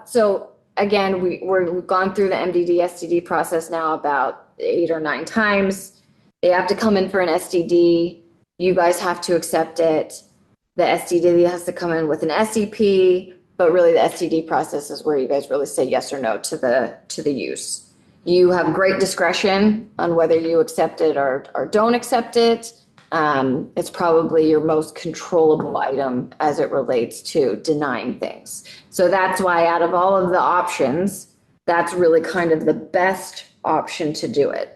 so again, we've gone through the MDD STD process now about 8 or 9 times. They have to come in for an STD. You guys have to accept it. The STD has to come in with an SEP, but really the STD process is where you guys really say yes or no to the use. You have great discretion on whether you accept it or don't accept it. It's probably your most controllable item as it relates to denying things. So that's why out of all of the options, that's really kind of the best option to do it.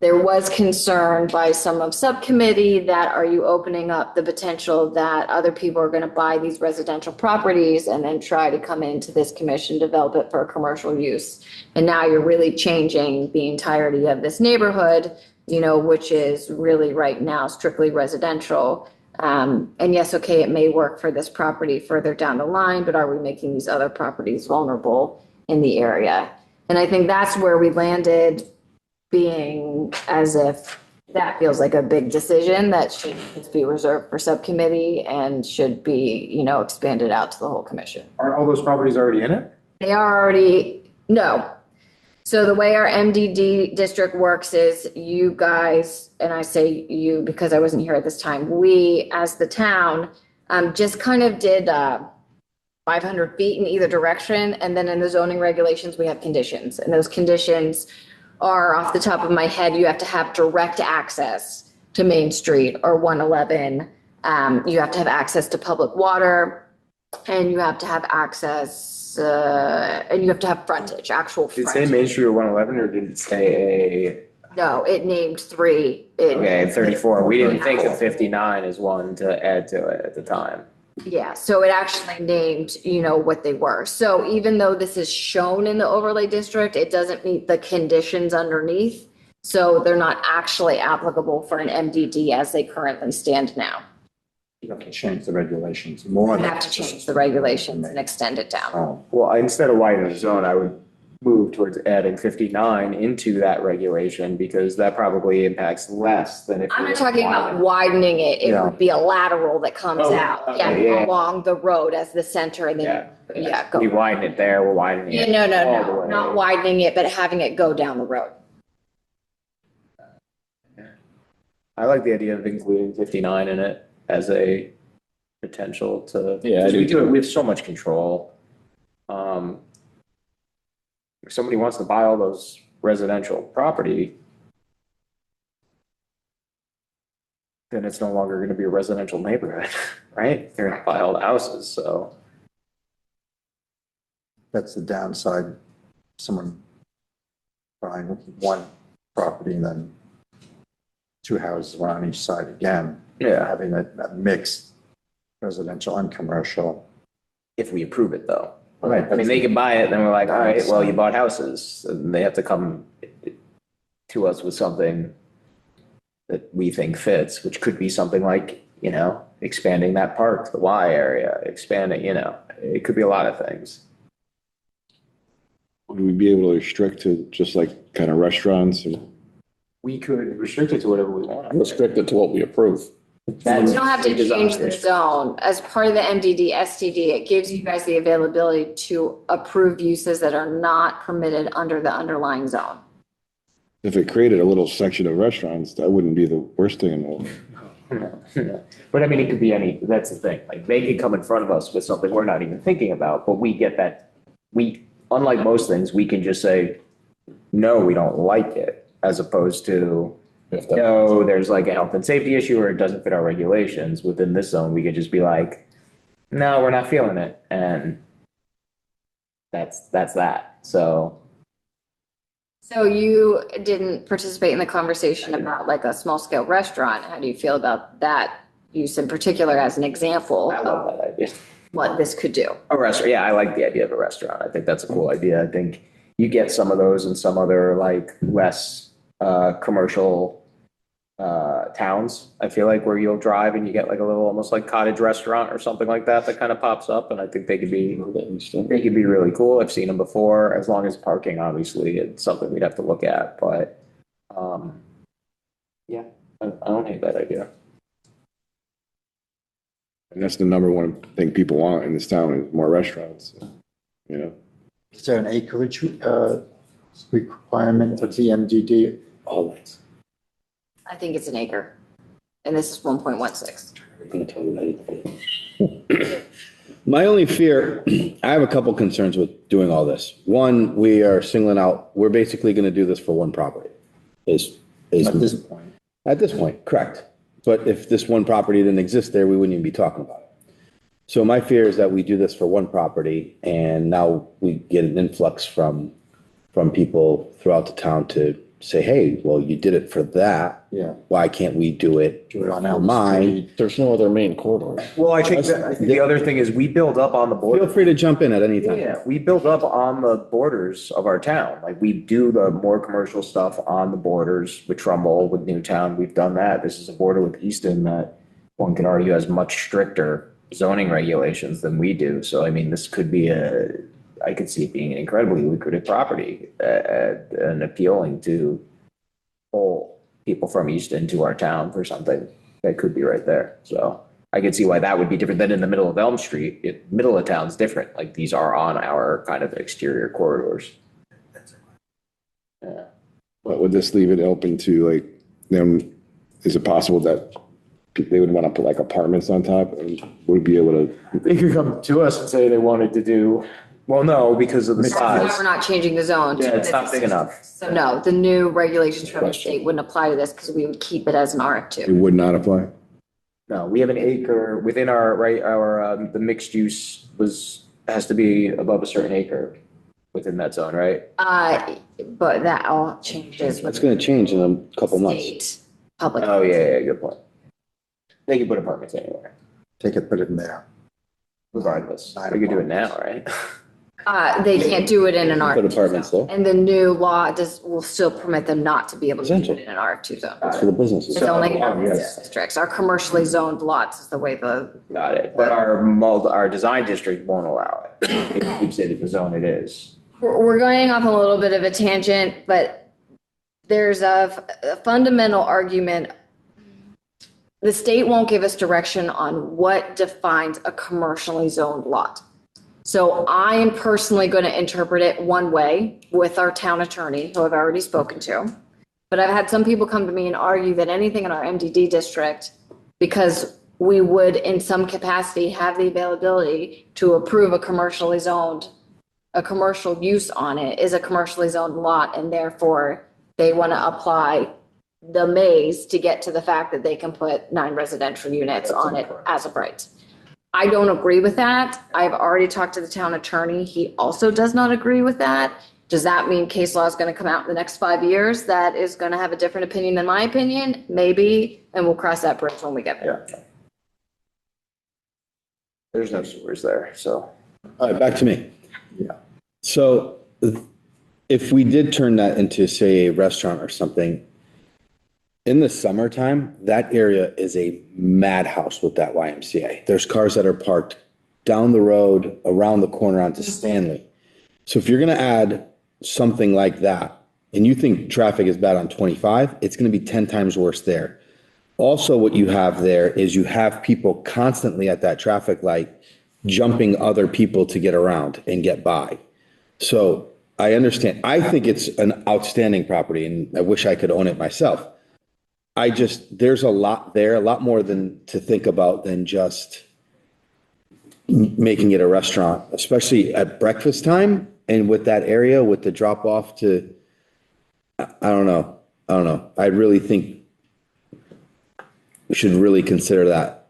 There was concern by some of subcommittee that are you opening up the potential that other people are going to buy these residential properties and then try to come into this commission, develop it for commercial use. And now you're really changing the entirety of this neighborhood, which is really right now strictly residential. And yes, okay, it may work for this property further down the line, but are we making these other properties vulnerable in the area? And I think that's where we landed, being as if that feels like a big decision that should be reserved for subcommittee and should be, expanded out to the whole commission. Aren't all those properties already in it? They are already, no. So the way our MDD district works is you guys, and I say you because I wasn't here at this time, we as the town just kind of did 500 feet in either direction. And then in the zoning regulations, we have conditions. And those conditions are, off the top of my head, you have to have direct access to Main Street or 111. You have to have access to public water, and you have to have access, and you have to have frontage, actual Did it frontage. say Main Street or 111, or did it say No, it named 3. okay, 34? We didn't think of 59 as one to add to it at the time. Yeah, so it actually named, what they were. So even though this is shown in the overlay district, it doesn't meet the conditions underneath. So they're not actually applicable for an MDD as they currently stand now. You have to change the regulations more. You have to change the regulations and extend it down. Well, instead of widening the zone, I would move towards adding 59 into that regulation because that probably impacts less than if. I'm not talking about widening it. It would be a lateral that comes out along the road as the center and then, go. We widen it there, we're widening it. No, all the way. not widening it, but having it go down the road. I like the idea of including 59 in it as a potential to. Yeah, I do we too. we have so much control. If somebody wants to buy all those residential property, then it's no longer going to be a residential neighborhood, right? They're going to buy all the houses, so. That's the downside. Someone buying one property and then 2 houses on each side again. Yeah. Having that mixed residential and commercial. If we approve it though. Right. I mean, they can buy it, then we're like, all right, well, you bought houses, and they have to come to us with something that we think fits, which could be something like, expanding that park, the Y area, expanding, it could be a lot of things. Would we be able to restrict to just like kind of restaurants or? We could restrict it to whatever we want. Restrict it to what we approve. You don't have to change the zone. As part of the MDD STD, it gives you guys the availability to approve uses that are not permitted under the underlying zone. If it created a little section of restaurants, that wouldn't be the worst thing in the world. No. But I mean, it could be that's the thing. Like, they could come in front of us with something we're not even thinking about, but we get that. Unlike most things, we can just say, no, we don't like it, as opposed to, no, there's like a health and safety issue or it doesn't fit our regulations within this zone. We could just be like, no, we're not feeling it. And that's that. So you didn't participate in the conversation about like a small scale restaurant. How do you feel about that use in particular as an example? I love that idea. what this could do. A restaurant, yeah, I like the idea of a restaurant. I think that's a cool idea. I think you get some of those in some other like less commercial towns. I feel like where you'll drive and you get like a little almost like cottage restaurant or something like that that kind of pops up, and I think they could be really cool. I've seen them before, as long as parking, obviously, it's something we'd have to look at, but yeah, I don't hate that idea. And that's the number one thing people want in this town is more restaurants, you know? Is there an acreage requirement for TMDD? Always. I think it's an acre, and this is 1.16. My only fear, I have a couple concerns with doing all this. One, we are singling out, we're basically going to do this for one property. Is At this point. At this point, correct. But if this one property didn't exist there, we wouldn't even be talking about it. So my fear is that we do this for one property and now we get an influx from people throughout the town to say, hey, well, you did it for that. Yeah. Why can't we do it on mine? There's no other main corridor. Well, I think the other thing is we build up on the border. Feel free to jump in at any time. Yeah, we build up on the borders of our town. Like we do the more commercial stuff on the borders with Trumbull, with Newtown. We've done that. This is a border with Easton that one can argue has much stricter zoning regulations than we do. So, I mean, this could be I could see it being an incredibly lucrative property and appealing to pull people from Easton to our town for something that could be right there. So I could see why that would be different than in the middle of Elm Street. Middle of town's different. Like these are on our kind of exterior corridors. Yeah. But would this leave it open to like them? Is it possible that they would want to put like apartments on top and would be able to? They could come to us and say they wanted to do, well, no, because of the That's why size. we're not changing the zone. Yeah, it's not big enough. So no, the new regulations from the state wouldn't apply to this because we would keep it as an It R2. would not apply. No, we have an acre within the mixed use has to be above a certain acre within that zone, right? But that all changes It's with going to change in a couple months. state public. Oh, yeah, good point. They could put apartments anywhere, Take it, put it in there. regardless. We could do it now, right? They can't do it in an Put R2 apartments zone. there. And the new law will still permit them not to be able to do Residential. it in an R2 zone. That's for the businesses. It's only in our Oh, yes. business districts. Our commercially zoned lots is the way the, Got it. But our design district won't allow it. It keeps it at the zone it is. we're going off a little bit of a tangent, but there's a fundamental argument. The state won't give us direction on what defines a commercially zoned lot. So I am personally going to interpret it one way with our town attorney, who I've already spoken to. But I've had some people come to me and argue that anything in our MDD district, because we would in some capacity have the availability to approve a commercial use on it, is a commercially zoned lot, and therefore they want to apply the maze to get to the fact that they can put 9 residential units on it as of right. I don't agree with that. I've already talked to the town attorney. He also does not agree with that. Does that mean case law is going to come out in the next 5 years that is going to have a different opinion than my opinion? Maybe, and we'll cross that bridge when we get there. Yeah. There's no sewers there, so. All right, back to me. Yeah. So if we did turn that into, say, a restaurant or something, in the summertime, that area is a madhouse with that YMCA. There's cars that are parked down the road, around the corner onto Stanley. So if you're going to add something like that, and you think traffic is bad on 25, it's going to be 10 times worse there. Also, what you have there is you have people constantly at that traffic light jumping other people to get around and get by. So I understand. I think it's an outstanding property, and I wish I could own it myself. There's a lot there, a lot more to think about than just making it a restaurant, especially at breakfast time and with that area with the drop off to, I don't know. I really think we should really consider that,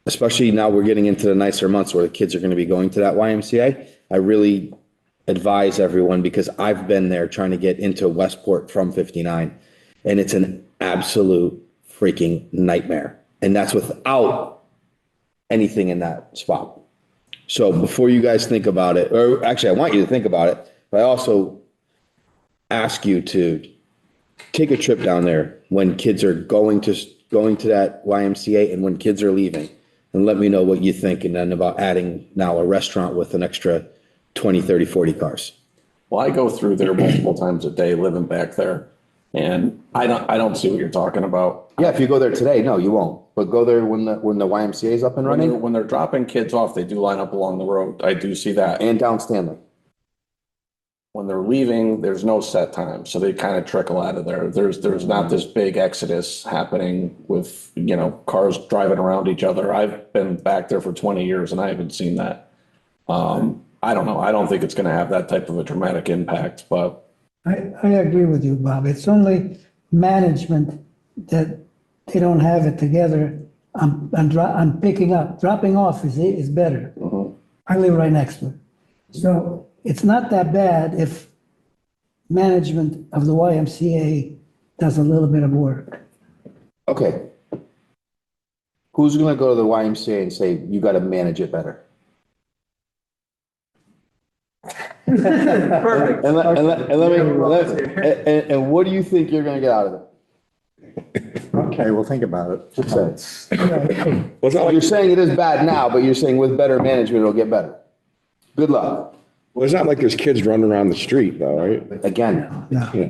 especially now we're getting into the nicer months where the kids are going to be going to that YMCA. I really advise everyone, because I've been there trying to get into Westport from 59, and it's an absolute freaking nightmare. And that's without anything in that spot. So before you guys think about it, or actually, I want you to think about it, but I also ask you to take a trip down there when kids are going to that YMCA and when kids are leaving, and let me know what you think, and then about adding now a restaurant with an extra 20, 30, 40 cars. Well, I go through there multiple times a day living back there, and I don't see what you're talking about. Yeah, if you go there today, no, you won't. But go there when the YMCA is up and running. When they're dropping kids off, they do line up along the road. I do see that. And down Stanley. When they're leaving, there's no set time, so they kind of trickle out of there. There's not this big exodus happening with, cars driving around each other. I've been back there for 20 years and I haven't seen that. I don't know. I don't think it's going to have that type of a dramatic impact, but I agree with you, Bob. It's only management that they don't have it together. I'm picking up, dropping off is better. I live right next to it. So it's not that bad if management of the YMCA does a little bit of work. Okay. Who's going to go to the YMCA and say, you got to manage it better? Perfect. And what do you think you're going to get out of it? Okay, we'll think about it. Well, it's not like you're saying it is bad now, but you're saying with better management, it'll get better. Good luck. Well, it's not like there's kids running around the street though, right? Again,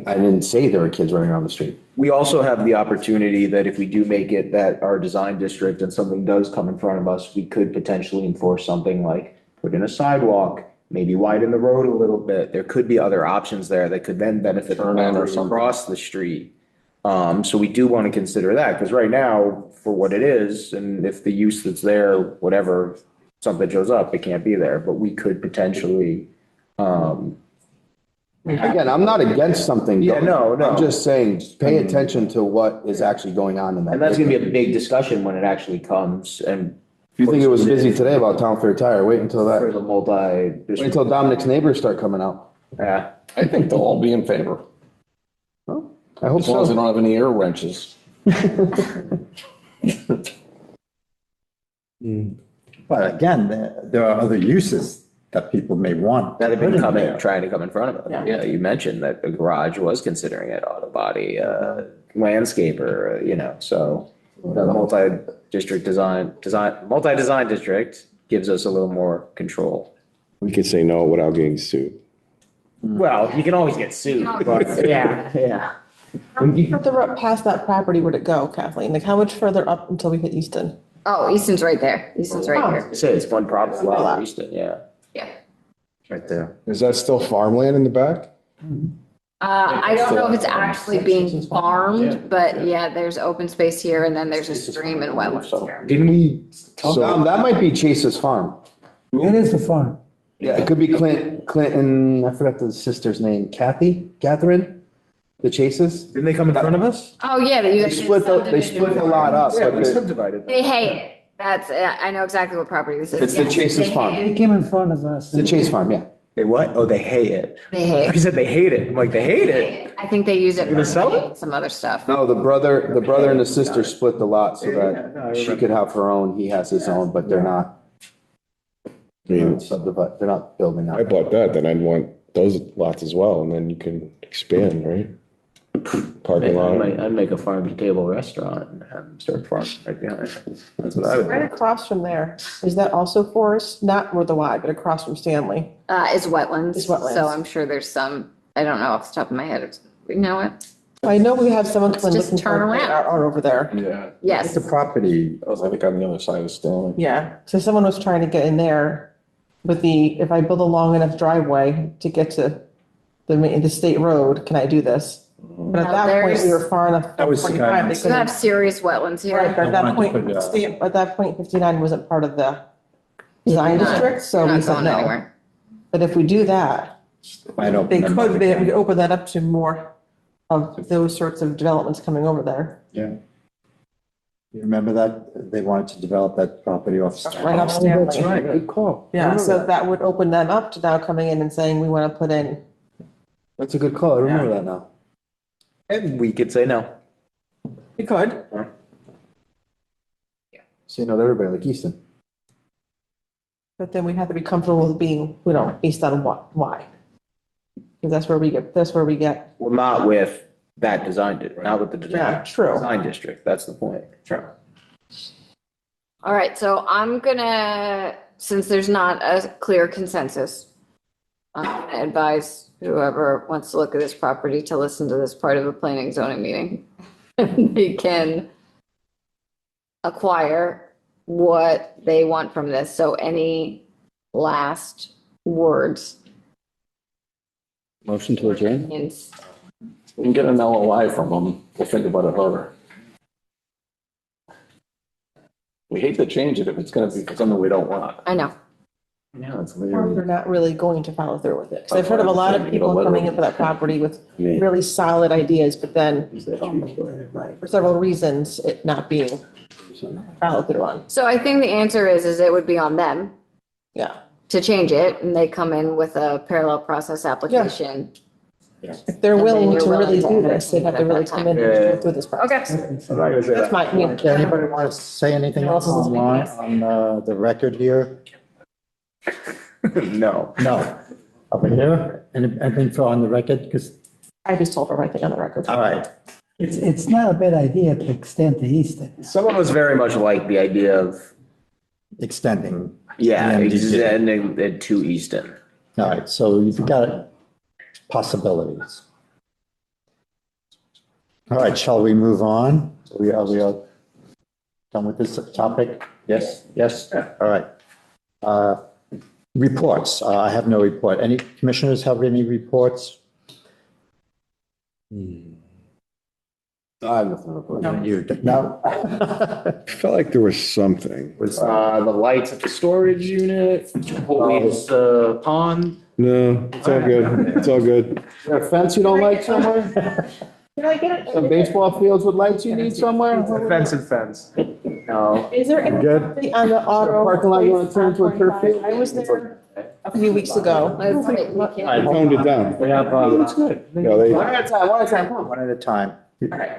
I didn't say there were kids running around the street. We also have the opportunity that if we do make it that our design district and something does come in front of us, we could potentially enforce something like put in a sidewalk, maybe widen the road a little bit. There could be other options there that could then benefit the homeowners across the street. So we do want to consider that, because right now, for what it is, and if the use that's there, whatever, something shows up, it can't be there, but we could potentially, Again, I'm not against something. Yeah, no. I'm just saying, pay attention to what is actually going on in that. And that's gonna be a big discussion when it actually comes, and. If you think it was busy today about Town Fair Tire, wait until that. For the Wait until Dominic's neighbors start coming out. Yeah. I think they'll all be in favor. Well, I hope As long as they so. don't have any ear wrenches. But again, there are other uses that people may want. That have been trying to come in front of us. Yeah, you mentioned that a garage was considering it, auto body, landscaper, so the multi-design district gives us a little more control. We could say no without getting sued. Well, you can always get sued, but yeah. How much further up past that property would it go, Kathleen? Like how much further up until we hit Easton? Oh, Easton's right there. Easton's right here. Say it's one property, well, Easton, yeah. Yeah. Right there. Is that still farmland in the back? I don't know if it's actually being farmed, but yeah, there's open space here and then there's a stream and wetlands here. Didn't we? That might be Chase's farm. It is a farm. Yeah, it could be Clinton, I forgot the sister's name, Catherine, the Chases. Didn't they come in front of us? Oh, yeah, but you guys. They split the lot up. Yeah, but we they- subdivided. They hate it. I know exactly what property this is. It's the Yes, Chase's they farm. hate They it. came in front of us. The Chase farm, yeah. They what? Oh, they hate it. They hate You it. said they hate it. I'm like, they hate it. I think they use it You're gonna sell for some other stuff. No, the brother and the sister split the lot so Yeah, no, I that she remember. could have her own, he has his own, but they're not. They're not building I out. bought that, then I'd want those lots as well, and then you can expand, right? Parking lot. I'd make a farm to table restaurant and have them start farming right behind it. That's what I would Right do. across from there, is that also forest? Not where the Y, but across from Stanley. It's wetlands. It's wetlands. So I'm sure there's some, I don't know off the top of my head. You know what? I know we have someone come and Let's just looking for turn around. are over there. Yeah. Yes. The property, That was, I think, on the other side of Stanley. Yeah, so someone was trying to get in there with if I build a long enough driveway to get to the state road, can I do this? But at No, that point, we there's- were far enough. That was the 45, they guidance. You have couldn't- serious wetlands here. Right, but at that I point, wanted to put, at that point, 59 wasn't part of the design You're not- district, so you're we not said going no. anywhere. But if we do that, might open they them could, up we again. could open that up to more of those sorts of developments coming over there. Yeah. You remember that? They wanted to develop that property off. Right off Stanley. That's right, good call. I Yeah, remember so that would open them up to now coming in and saying, we want to put in. That's a good call. I remember that now. And we could say no. We could. Say no to everybody like Easton. But then we have to be comfortable with being, based on why. Because that's where we get, Well, not with that not with the yeah, true. design district. That's the point. True. All right, so I'm gonna, since there's not a clear consensus, I'm gonna advise whoever wants to look at this property to listen to this part of the planning zoning meeting. They can acquire what they want from this. So any last words? Motion to adjourn? Opinions? We can get an LOI from them. We'll think about it later. We hate to change it if it's gonna be something we don't want. I know. Yeah, it's Or weird. they're not really going to follow through with it. Because I've heard of a lot of people coming in for that property with really solid ideas, but then for several reasons, it not being followed through on. So I think the answer is it would be on them. Yeah. To change it, and they come in with a parallel process application. If they're willing to really do this, they'd have to really come in and go through this process. Okay. That's my opinion. Okay, anybody want to say anything else online on the record here? No. No. Over here? Anything for on the record? Because, I just told her right thing on the record. all right. It's not a bad idea to extend to Easton. Some of us very much like the idea of, Extending. yeah, Yeah, extending it to Easton. All right, so you've got possibilities. All right, shall we move on? We are done with this topic? Yes, yes, all right. Reports, I have no report. Any commissioners have any reports? I have nothing to report. No, you, no? I felt like there was something. The lights at the storage unit, Holtby's pond. No, it's all good. It's all good. Is there a fence you don't like somewhere? Can I get it? Some baseball fields with lights you need somewhere? Fence and fence. No. Is there any Good. update on the auto? Parking lot you want to turn into a turf field? I was there a few weeks ago. I toned it down. It's good. Yeah, they- One at a time, one at a time. One at a time.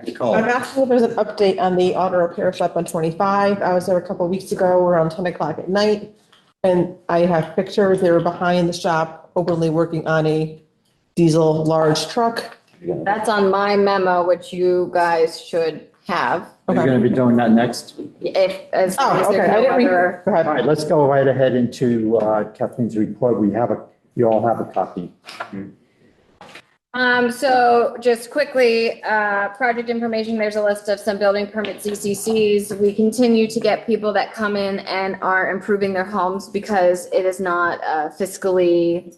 Nicole. I'm asking if there's an update on the auto repair shop on 25. I was there a couple of weeks ago around 10 o'clock at night. And I have pictures. They were behind the shop openly working on a diesel large truck. That's on my memo, which you guys should have. You're going to be doing that next? If, as long as Oh, okay. there's I no didn't read. other. Go ahead. All right, let's go right ahead into Kathleen's report. You all have a copy. So just quickly, project information, there's a list of some building permit CCCs. We continue to get people that come in and are improving their homes because it is not fiscally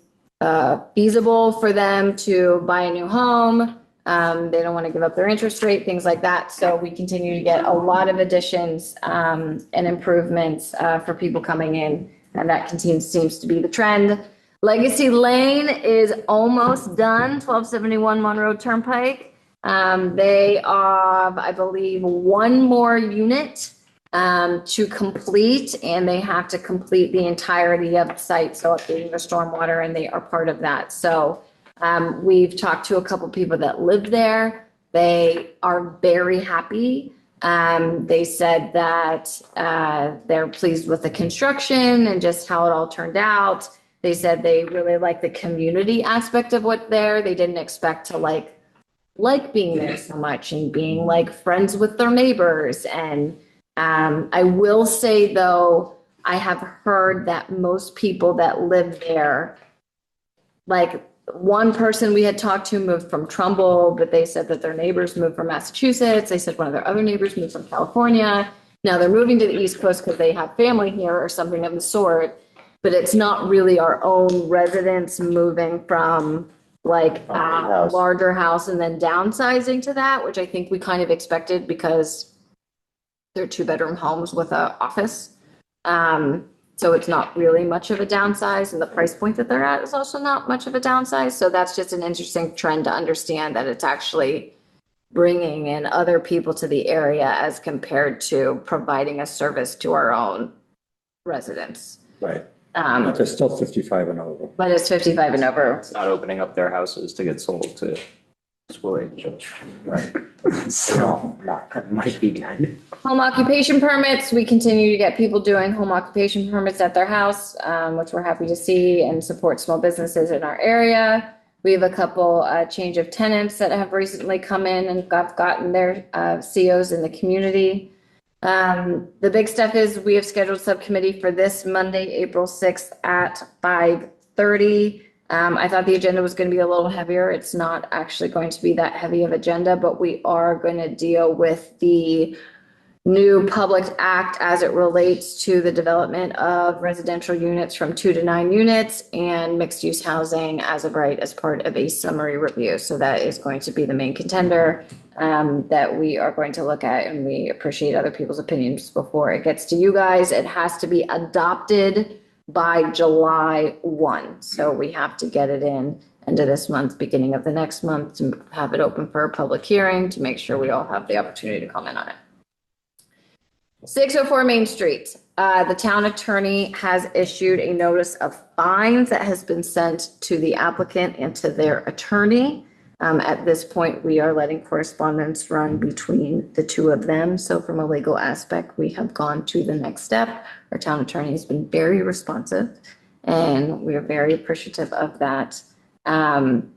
feasible for them to buy a new home. They don't want to give up their interest rate, things like that. So we continue to get a lot of additions and improvements for people coming in, and that seems to be the trend. Legacy Lane is almost done, 1271 Monroe Turnpike. They have, I believe, one more unit to complete, and they have to complete the entirety of the site, so updating the stormwater, and they are part of that. So we've talked to a couple people that live there. They are very happy. They said that they're pleased with the construction and just how it all turned out. They said they really like the community aspect of what there. They didn't expect to like being there so much and being like friends with their neighbors. And I will say though, I have heard that most people that live there, like one person we had talked to moved from Trumbull, but they said that their neighbors moved from Massachusetts. They said one of their other neighbors moved from California. Now they're moving to the East Coast because they have family here or something of the sort. But it's not really our own residents moving from like a larger house and then downsizing to that, which I think we kind of expected because they're 2-bedroom homes with an office. So it's not really much of a downsize, and the price point that they're at is also not much of a downsize. So that's just an interesting trend to understand that it's actually bringing in other people to the area as compared to providing a service to our own residents. Right. But they're still 55 and over. But it's 55 and over. It's not opening up their houses to get sold to School age children, right? So, that might be good. Home occupation permits, we continue to get people doing home occupation permits at their house, which we're happy to see and support small businesses in our area. We have a couple change of tenants that have recently come in and gotten their COs in the community. The big stuff is we have scheduled subcommittee for this Monday, April 6th at 5:30. I thought the agenda was going to be a little heavier. It's not actually going to be that heavy of agenda, but we are going to deal with the new Public Act as it relates to the development of residential units from 2 to 9 units and mixed-use housing as of right as part of a summary review. So that is going to be the main contender that we are going to look at, and we appreciate other people's opinions before it gets to you guys. It has to be adopted by July 1. So we have to get it in end of this month, beginning of the next month, to have it open for a public hearing to make sure we all have the opportunity to comment on it. 604 Main Street. The town attorney has issued a notice of fines that has been sent to the applicant and to their attorney. At this point, we are letting correspondence run between the two of them. So from a legal aspect, we have gone to the next step. Our town attorney has been very responsive, and we are very appreciative of that. And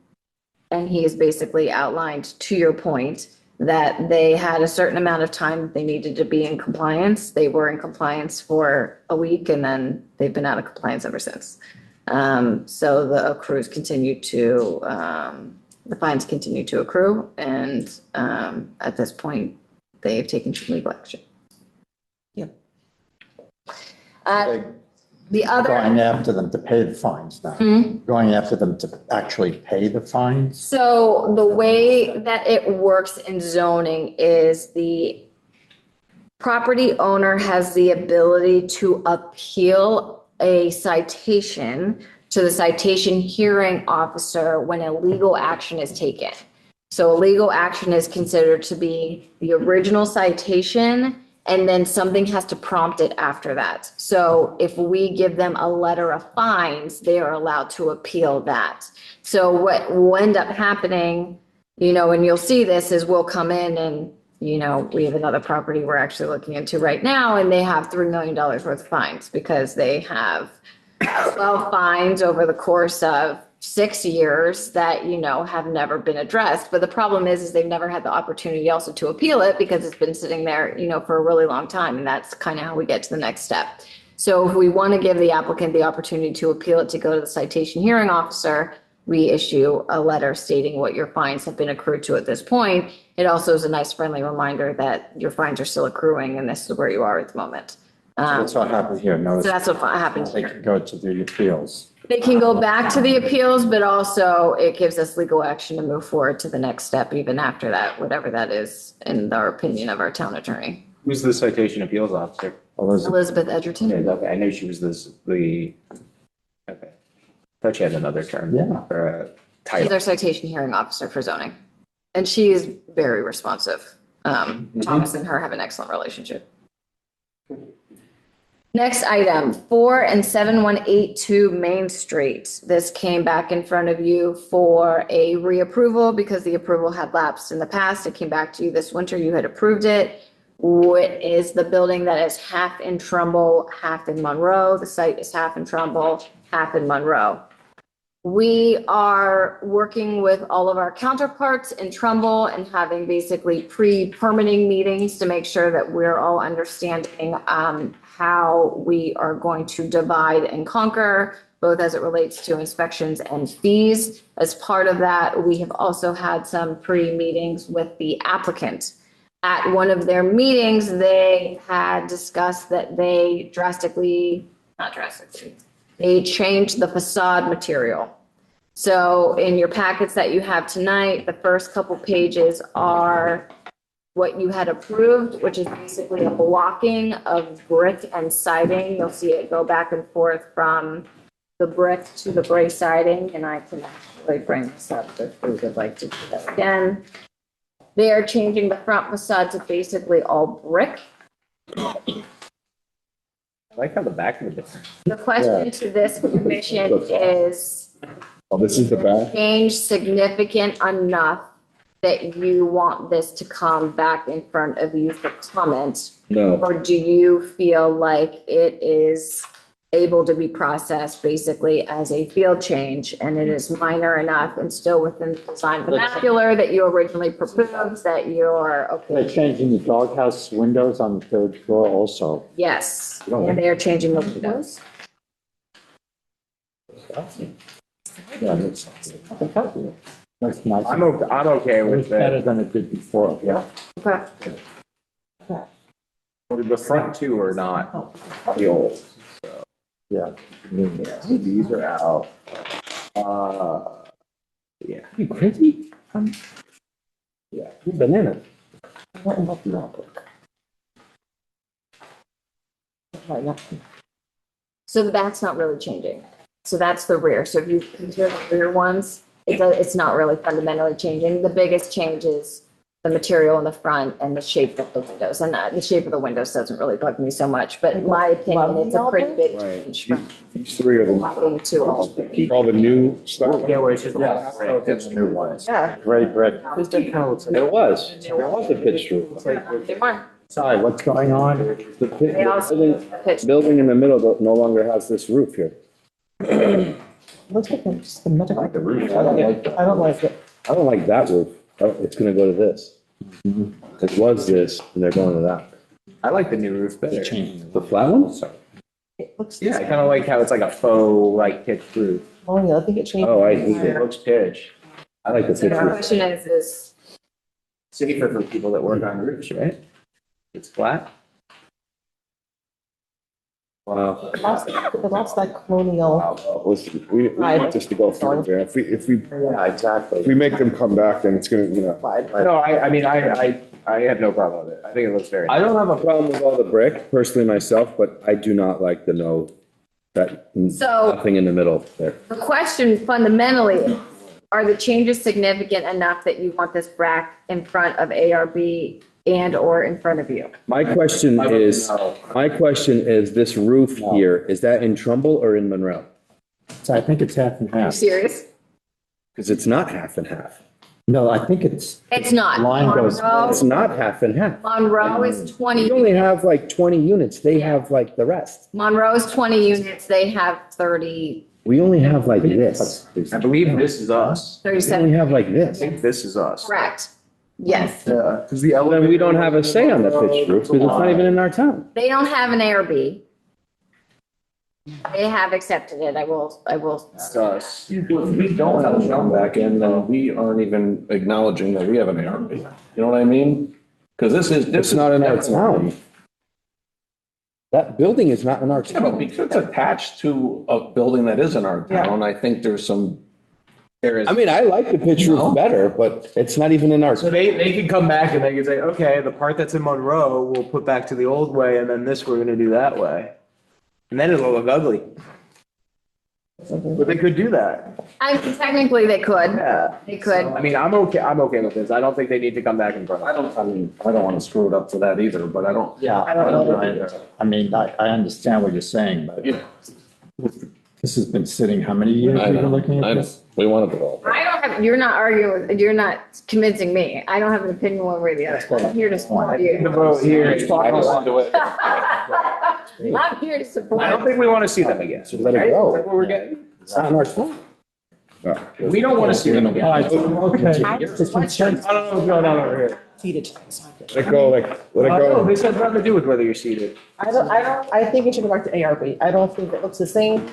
he has basically outlined, to your point, that they had a certain amount of time that they needed to be in compliance. They were in compliance for a week, and then they've been out of compliance ever since. So the accrues continue to, the fines continue to accrue, and at this point, they've taken some legal action. Yep. The other. Going after them to pay the fines now. Going after them to actually pay the fines. So the way that it works in zoning is the property owner has the ability to appeal a citation to the citation hearing officer when a legal action is taken. So a legal action is considered to be the original citation, and then something has to prompt it after that. So if we give them a letter of fines, they are allowed to appeal that. So what will end up happening, and you'll see this, is we'll come in and, we have another property we're actually looking into right now, and they have $3 million worth of fines because they have 12 fines over the course of 6 years that, have never been addressed. But the problem is they've never had the opportunity also to appeal it because it's been sitting there, for a really long time. And that's kind of how we get to the next step. So if we want to give the applicant the opportunity to appeal it, to go to the citation hearing officer, we issue a letter stating what your fines have been accrued to at this point. It also is a nice friendly reminder that your fines are still accruing and this is where you are at the moment. That's what happened here. Notice So that's what happened they here. can go to the appeals. They can go back to the appeals, but also it gives us legal action to move forward to the next step, even after that, whatever that is, in our opinion of our town attorney. Who's the citation appeals officer? Elizabeth Edgerton. Yeah, okay, I knew she was okay. Thought she had another term. Yeah. Or a She's title. our citation hearing officer for zoning. And she is very responsive. Thomas and her have an excellent relationship. Next item, 4 and 7182 Main Street. This came back in front of you for a reapproval because the approval had lapsed in the past. It came back to you this winter. You had approved it. What is the building that is half in Trumbull, half in Monroe? The site is half in Trumbull, half in Monroe. We are working with all of our counterparts in Trumbull and having basically pre-permitting meetings to make sure that we're all understanding how we are going to divide and conquer, both as it relates to inspections and fees. As part of that, we have also had some pre-meetings with the applicant. At one of their meetings, they had discussed that they they changed the facade material. So in your packets that you have tonight, the first couple pages are what you had approved, which is basically a blocking of brick and siding. You'll see it go back and forth from the brick to the gray siding, and I can actually bring this up if we would like to do that again. They are changing the front facade to basically all brick. I like how the back of it is. The question to this commission is, Oh, this is the back? change significant enough that you want this to come back in front of you for comment? No. Or do you feel like it is able to be processed basically as a field change and it is minor enough and still within the design vernacular that you originally proposed, that you're They're okay? changing the doghouse windows on the third floor also. Yes, and they are changing the windows. Yeah, that's nice. I'm okay with It's better that. than it did before. Yeah. Okay. The front two are not the old. Yeah. Yeah, so these are out. Yeah. You crazy? Yeah. Banana. So the back's not really changing. So that's the rear. So if you compare the rear ones, it's not really fundamentally changing. The biggest change is the material in the front and the shape of the windows. And the shape of the windows doesn't really bug me so much, but in my opinion, it's a pretty big Right. change from These three are the, lighting to all. all the new stuff. Yeah, where it's just, it's the new ones. Yeah. Great, great. There was a pitched roof. They are. Sorry, what's going on? The pit- They also pitched. building in the middle no longer has this roof here. Looks like just the middle. Like the roof. I don't like it. I don't like that roof. It's gonna go to this. It was this, and they're going to that. I like the new roof better. The flat one? It looks. Yeah, I kind of like how it's like a faux, like pitched roof. Oh, yeah, I think it changed. Oh, I hate It it. looks pitch. I like the So pitch the roof. question is, Safer for people that work on roofs, right? It's flat. Wow. It lost that colonial. Wow, listen, we want this to go through there. If Yeah, exactly. we make them come back, then it's gonna, you know. No, I mean, I have no problem with it. I think it looks very. I don't have a problem with all the brick personally myself, but I do not like the So- nothing in the middle there. the question fundamentally is, are the changes significant enough that you want this rack in front of ARB and or in front of you? My question I don't is, know. this roof here, is that in Trumbull or in Monroe? So I think it's half and Are you half. serious? Because it's not half and half. No, I think it's, It's not. Line goes- It's not half and half. Monroe is We 20, only have like 20 units. They have like the rest. Monroe is 20 units, they have 30, We only have like this. I believe this is us. We only 37, have like I this. think this is us. correct. Yes. Yeah, because the Well, then we don't have a say on the pitched roof because it's not even in our town. They don't have an ARB. They have accepted it, I will. It's us. If we don't have a come back in, then we aren't even acknowledging that we have an ARB. You know what I mean? Because this It's not in our town. That building is not in our Yeah, but town. because it's attached to a building that is in our town, I think there's some areas. I mean, I like the pitched roof better, but it's not even in our. So they can come back and they can say, okay, the part that's in Monroe, we'll put back to the old way, and then this we're gonna do that way. And then it'll look ugly. But they could do that. I mean, technically they could, Yeah. they could. I mean, I'm okay with this. I don't think they need to come back in front of us. I don't want to screw it up for that either, but I don't. yeah, I don't know. I mean, I understand what you're saying, but Yeah. this has been sitting, how many years we've been looking I at know. this? We want to develop. I don't have, you're not arguing, you're not convincing me. I don't have an opinion one way or the other. I'm here to support The you. vote here. I don't want to do it. I'm here to support. I don't think we want to see them again. Let it go. Is that what we're getting? It's not in our town. We don't want to see them again. All right, okay. I don't know what's going on over here. Let it go, let it No, go. this has nothing to do with whether you're seated. I think it should go back to ARB. I don't think it looks the same.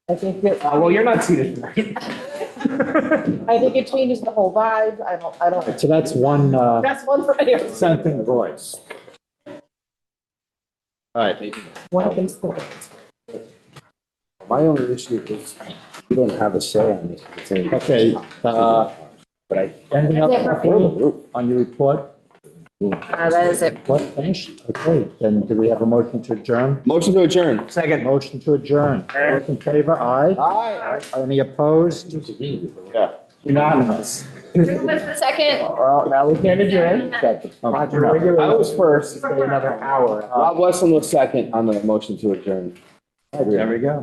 I think Well, you're not seated. I think it changes the whole vibe. I don't. So that's one, That's one for ARB. dissenting voice. All right, One against the. My only issue is we don't have a say on this. okay, But I. anything else on your report? That is it. What, finished? Okay, then do we have a motion to adjourn? Motion to adjourn. Second. Motion to adjourn. Those in favor, aye? Aye. Any opposed? Yeah. Unanimous. Who was the second? Well, now we can adjourn. I was first, stay another hour. Rob Wesson was second on the motion to adjourn. There we go.